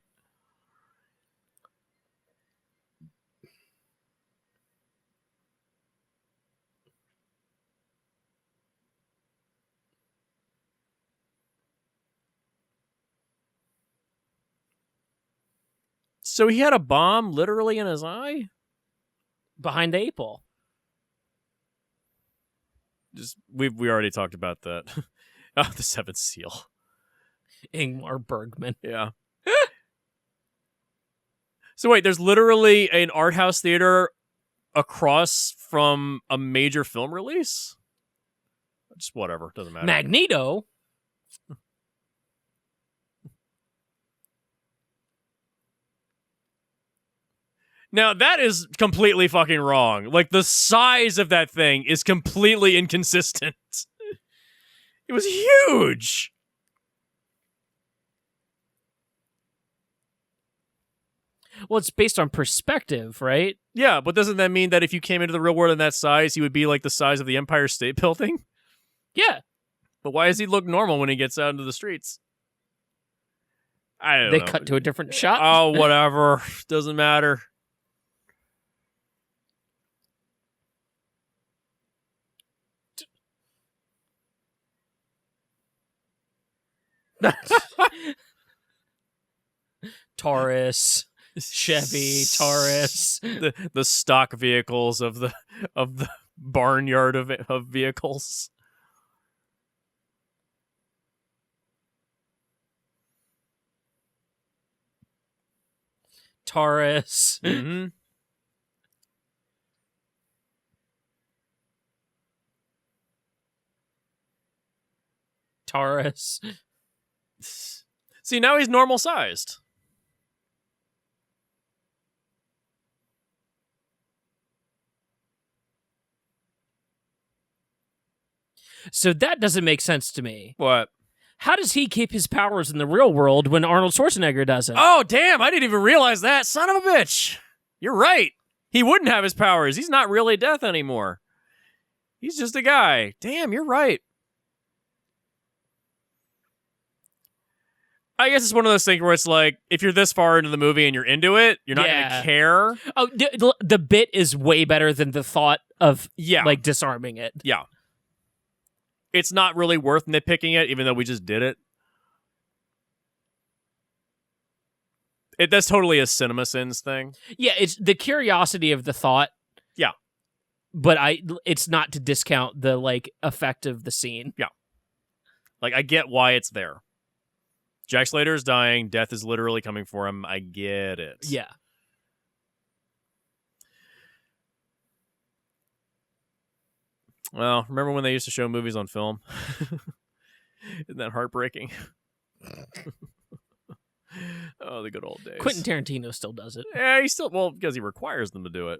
So he had a bomb literally in his eye? Behind the 8 ball. We already talked about that. Oh, the Seventh Seal. Ingmar Bergman. Yeah. So wait, there's literally an art house theater across from a major film release? Just whatever, doesn't matter. Magneto. Now, that is completely fucking wrong. Like, the size of that thing is completely inconsistent. It was huge. Well, it's based on perspective, right? Yeah, but doesn't that mean that if you came into the real world in that size, you would be like the size of the Empire State Building? Yeah. But why does he look normal when he gets out into the streets? I don't know. They cut to a different shot. Oh, whatever. Doesn't matter. Taurus, Chevy, Taurus, the stock vehicles of the barnyard of vehicles. Taurus. Mm-hmm. Taurus. See, now he's normal sized. So that doesn't make sense to me. What? How does he keep his powers in the real world when Arnold Schwarzenegger doesn't? Oh, damn, I didn't even realize that. Son of a bitch. You're right. He wouldn't have his powers. He's not really Death anymore. He's just a guy. Damn, you're right. I guess it's one of those things where it's like, if you're this far into the movie and you're into it, you're not going to care. Oh, the bit is way better than the thought of like disarming it. Yeah. It's not really worth nitpicking it, even though we just did it. That's totally a CinemaSins thing. Yeah, it's the curiosity of the thought. Yeah. But it's not to discount the like effect of the scene. Yeah. Like, I get why it's there. Jack Slater is dying. Death is literally coming for him. I get it. Yeah. Well, remember when they used to show movies on film? Isn't that heartbreaking? Oh, the good old days. Quentin Tarantino still does it. Yeah, he still, well, because he requires them to do it.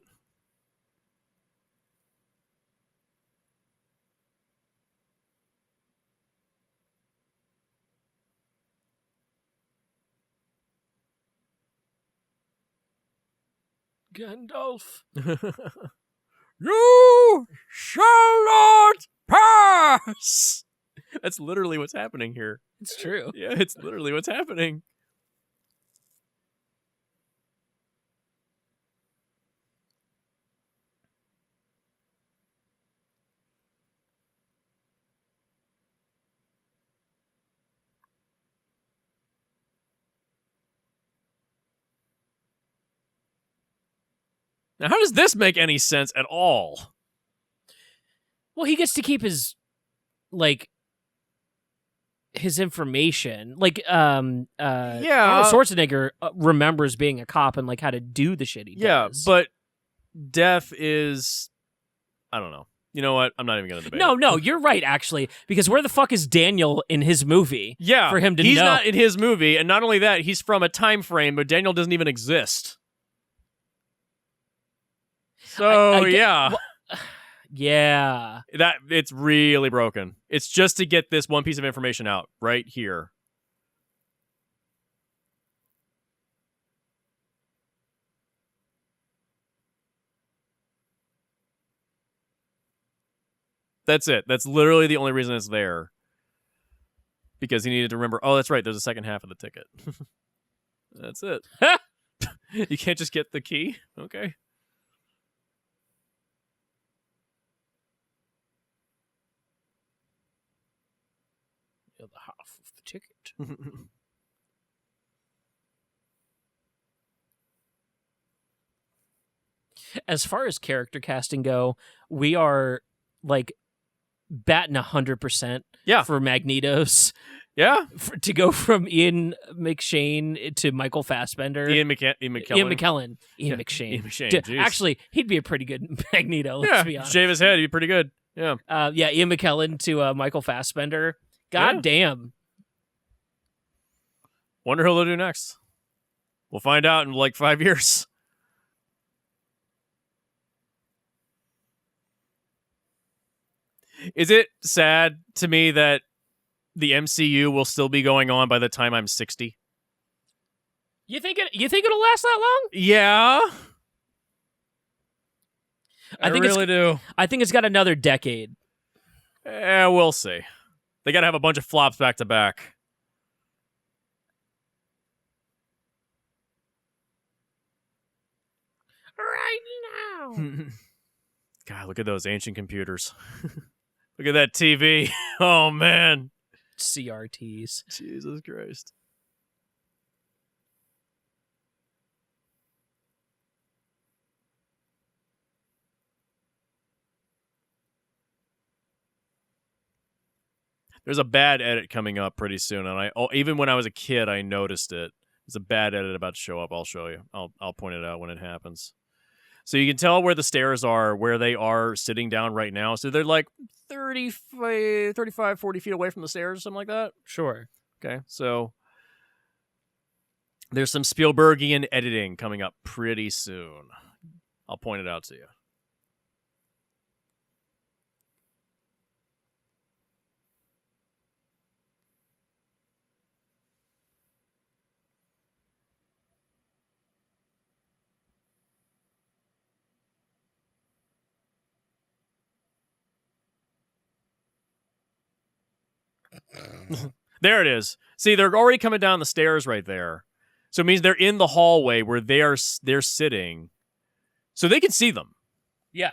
Gandalf. You shall not pass! That's literally what's happening here. It's true. Yeah, it's literally what's happening. Now, how does this make any sense at all? Well, he gets to keep his, like, his information. Like, Arnold Schwarzenegger remembers being a cop and, like, how to do the shit he does. But Death is, I don't know. You know what? I'm not even going to debate. No, you're right, actually. Because where the fuck is Daniel in his movie? Yeah, for him to he's know. not in his movie, and not only that, he's from a time frame, but Daniel doesn't even exist. So, yeah. Yeah. That it's really broken. It's just to get this one piece of information out right here. That's it. That's literally the only reason it's there. Because he needed to remember, oh, that's right, there's a second half of the ticket. That's it. You can't just get the key? Okay. The other half of the ticket. As far as character casting go, we are like batting 100% for Magnetos. Yeah. To go from Ian McShane to Michael Fassbender. Ian McKellen. Ian McShane. Jeez. Actually, he'd be a pretty good Magneto, let's be honest. Shave his head, he'd be pretty good. Yeah. Ian McKellen to Michael Fassbender. God damn. Wonder who they'll do next. We'll find out in like 5 years. Is it sad to me that the MCU will still be going on by the time I'm 60? You think it'll last that long? Yeah. I really do. I think it's got another decade. We'll see. They got to have a bunch of flops back to back. Right now. God, look at those ancient computers. Look at that TV. Oh, man. CRTs. Jesus Christ. There's a bad edit coming up pretty soon, and even when I was a kid, I noticed it. There's a bad edit about to show up. I'll show you. I'll point it out when it happens. So you can tell where the stairs are, where they are sitting down right now. So they're like 35, 40 feet away from the stairs or something like that. Sure. Okay, so there's some Spielbergian editing coming up pretty soon. I'll point it out to you. There it is. See, they're already coming down the stairs right there. So it means they're in the hallway where they're sitting. So they can see them. Yeah.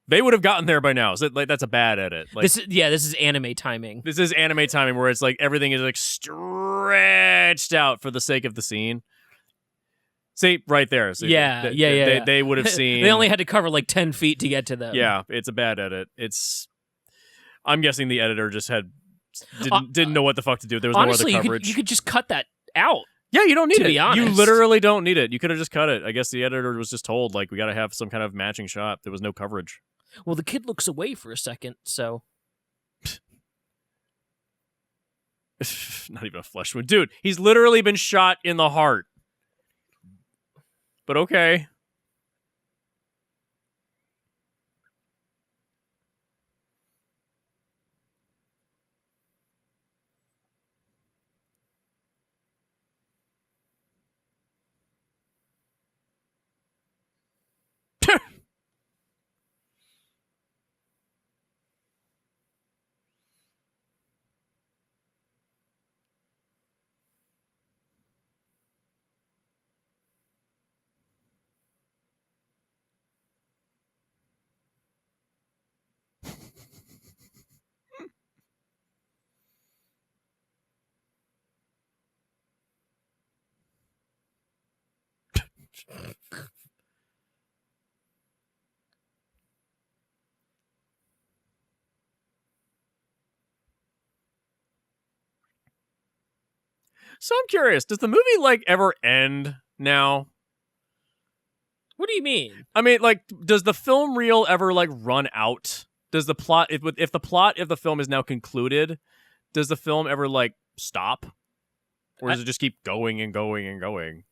They would have gotten there by now. So that's a bad edit. Like, this is anime timing. This is anime timing where it's like everything is like stretched out for the sake of the scene. See, right there. So They would have seen. They only had to cover like 10 feet to get to them. Yeah, it's a bad edit. I'm guessing the editor just didn't know what the fuck to do. There was honestly, no other coverage. You could just cut that out. Yeah, you don't need it. To be honest. You literally don't need it. You could have just cut it. I guess the editor was just told, like, we got to have some kind of matching shot. There was no coverage. Well, the kid looks away for a second, so. Not even a flesh wound. Dude, he's literally been shot in the heart. But okay. So I'm curious, does the movie like ever end now? What do you mean? I mean, like, does the film reel ever like run out? Does the plot, if the plot of the film is now concluded, does the film ever like stop, or does it just keep going and going and going?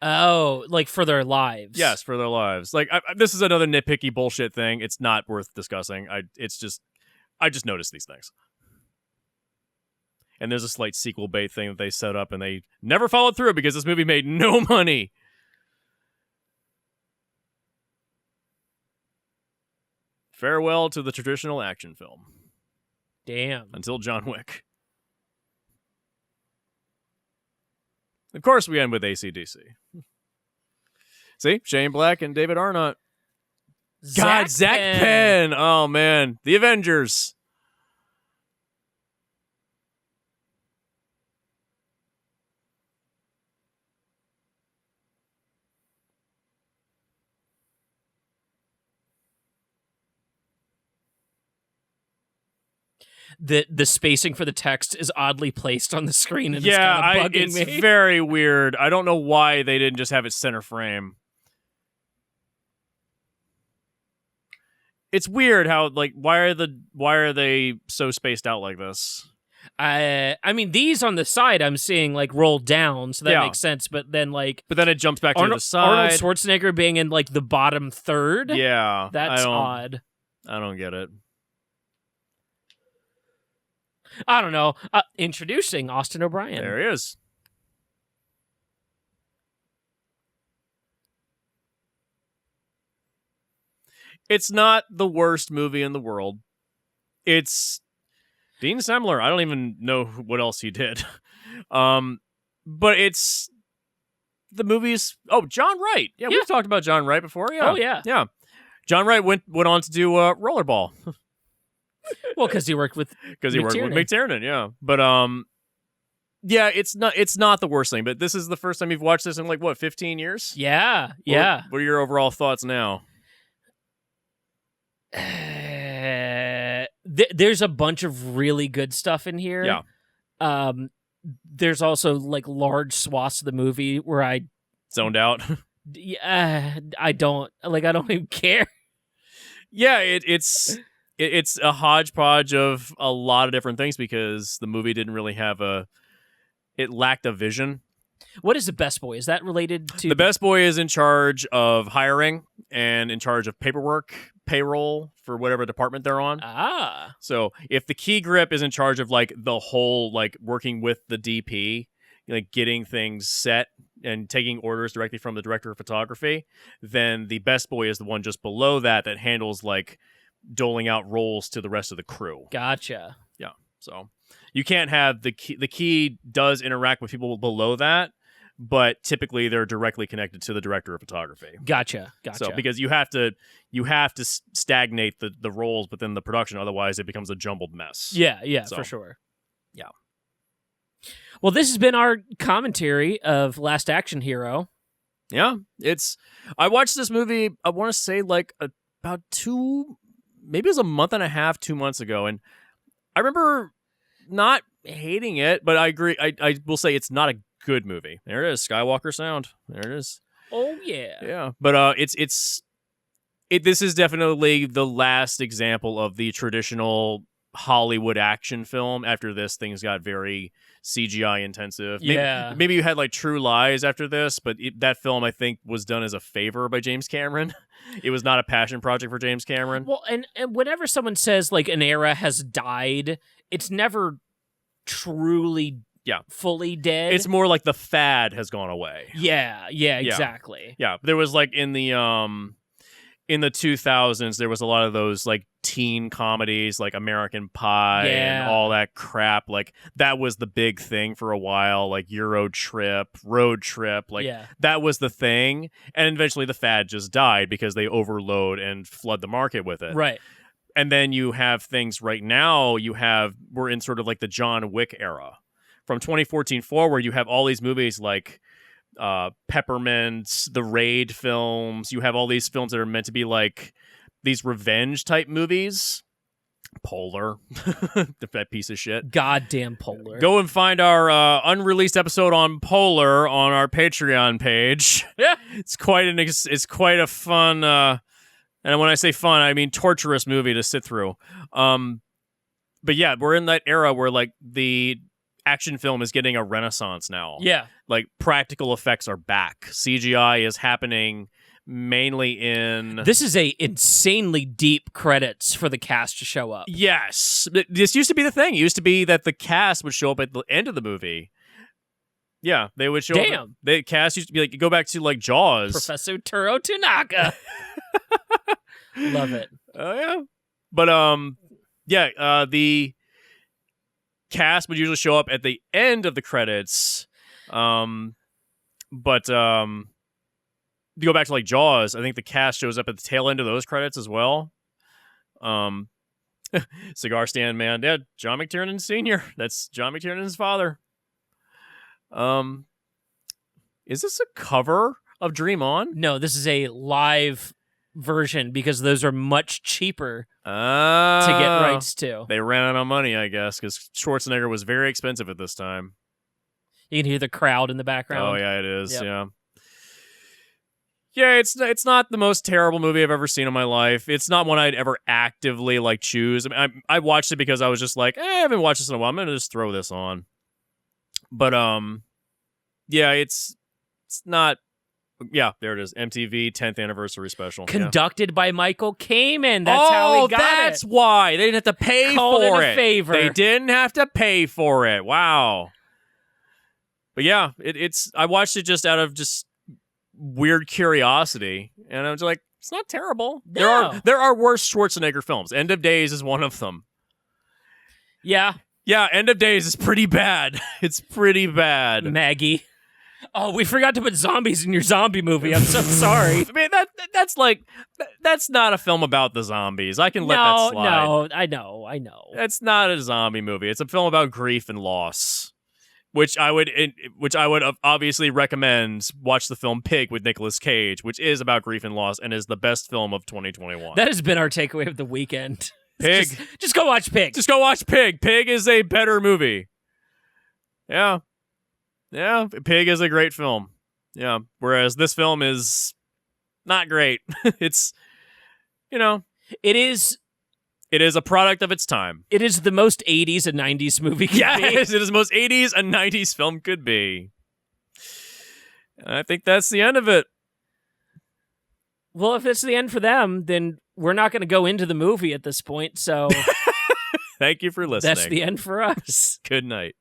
Oh, like for their lives? Yes, for their lives. Like, this is another nitpicky bullshit thing. It's not worth discussing. I just noticed these things. And there's a slight sequel bait thing that they set up, and they never followed through because this movie made no money. Farewell to the traditional action film. Damn. Until John Wick. Of course, we end with AC/DC. See, Shane Black and David Arnott. God, Zach Penn. Oh man, the Avengers. The spacing for the text is oddly placed on the screen, and it's kind of bugging me. It's very weird. I don't know why they didn't just have it center frame. It's weird how why are they so spaced out like this? I mean, these on the side I'm seeing rolled down, so that makes sense. But then it jumps back to the side. Arnold Schwarzenegger being in the bottom third. Yeah, that's odd. I don't get it. I don't know. Introducing Austin O'Brien. There he is. It's not the worst movie in the world. It's Dean Semler. I don't even know what else he did. But it's the movies. Oh, John Wright. Yeah, we've talked about John Wright before. Yeah. Oh, yeah. Yeah. John Wright went on to do Rollerball. Well, because he worked with McTiernan, yeah. But yeah, it's not the worst thing. But this is the first time you've watched this in 15 years? Yeah. What are your overall thoughts now? There's a bunch of really good stuff in here. Yeah. There's also large swaths of the movie where I zoned out. Yeah, I don't even care. Yeah, it's a hodgepodge of a lot of different things because the movie didn't really have it lacked a vision. What is the best boy? Is that related to... The best boy is in charge of hiring and in charge of paperwork, payroll for whatever department they're on. Ah. So if the key grip is in charge of the whole working with the DP, getting things set and taking orders directly from the director of photography, then the best boy is the one just below that handles doling out roles to the rest of the crew. Gotcha. Yeah. So you can't have the key does interact with people below that, but typically they're directly connected to the director of photography. Gotcha. So because you have to stagnate the roles within the production, otherwise it becomes a jumbled mess. Yeah, for sure. Yeah. Well, this has been our commentary of Last Action Hero. Yeah, I watched this movie, I want to say about maybe it was a month and a half, 2 months ago, and I remember not hating it, but I agree. I will say it's not a good movie. There it is, Skywalker Sound. There it is. Oh yeah, yeah. But this is definitely the last example of the traditional Hollywood action film. After this, things got very CGI intensive. Maybe you had True Lies after this, but that film I think was done as a favor by James Cameron. It was not a passion project for James Cameron. Well, and whenever someone says an era has died, it's never truly fully dead. It's more the fad has gone away. Yeah, exactly. Yeah, there was in the 2000s, there was a lot of those teen comedies American Pie and all that crap. That was the big thing for a while, Euro Trip, Road Trip. That was the thing. And eventually the fad just died because they overload and flood the market with it. Right. And then you have things right now, we're in sort of the John Wick era. From 2014 forward, you have all these movies Peppermint, the Raid films. You have all these films that are meant to be these revenge type movies. Polar, that piece of shit. Goddamn Polar. Go and find our unreleased episode on Polar on our Patreon page. Yeah, it's quite a fun, and when I say fun, I mean torturous movie to sit through. But yeah, we're in that era where the action film is getting a renaissance now. Yeah. Practical effects are back. CGI is happening mainly in... This is a insanely deep credits for the cast to show up. Yes. This used to be the thing. It used to be that the cast would show up at the end of the movie. Yeah, they would show up. Damn. The cast used to be go back to Jaws. Professor Turo Tanaka. Love it. Oh, yeah. But, the cast would usually show up at the end of the credits. But to go back to like Jaws, I think the cast shows up at the tail end of those credits as well. Cigar stand man, yeah, John McTiernan Sr. That's John McTiernan's father. Is this a cover of Dream On? No, this is a live version because those are much cheaper to get rights to. They ran out of money, I guess, because Schwarzenegger was very expensive at this time. You can hear the crowd in the background. Oh yeah, it is. Yep. Yeah. Yeah, it's not the most terrible movie I've ever seen in my life. It's not one I'd ever actively like choose. I mean, I watched it because I was just like, I haven't watched this in a while. I'm gonna just throw this on. But yeah, it's not. Yeah, there it is. MTV 10th anniversary special. Conducted by Michael Kamen. That's how he got that's why. They didn't have to pay for it. Favor. They didn't have to pay for it. Wow. But yeah, it's. I watched it just out of just weird curiosity, and I was like, it's not terrible. No. There are worse Schwarzenegger films. End of Days is one of them. Yeah. Yeah, End of Days is pretty bad. It's pretty bad. Maggie. Oh, we forgot to put zombies in your zombie movie. I'm so sorry. I mean, that's not a film about the zombies. I can let that slide. No, I know. That's not a zombie movie. It's a film about grief and loss, which I would obviously recommend. Watch the film Pig with Nicolas Cage, which is about grief and loss and is the best film of 2021. That has been our takeaway of the weekend. Pig. Just go watch Pig. Just go watch Pig. Pig is a better movie. Yeah. Yeah, Pig is a great film. Yeah, whereas this film is not great. It's, It is a product of its time. It is the most 80s and 90s movie could be. Yes, it is the most 80s and 90s film could be. And I think that's the end of it. Well, if it's the end for them, then we're not going to go into the movie at this point, so... Thank you for listening. That's the end for us. Good night.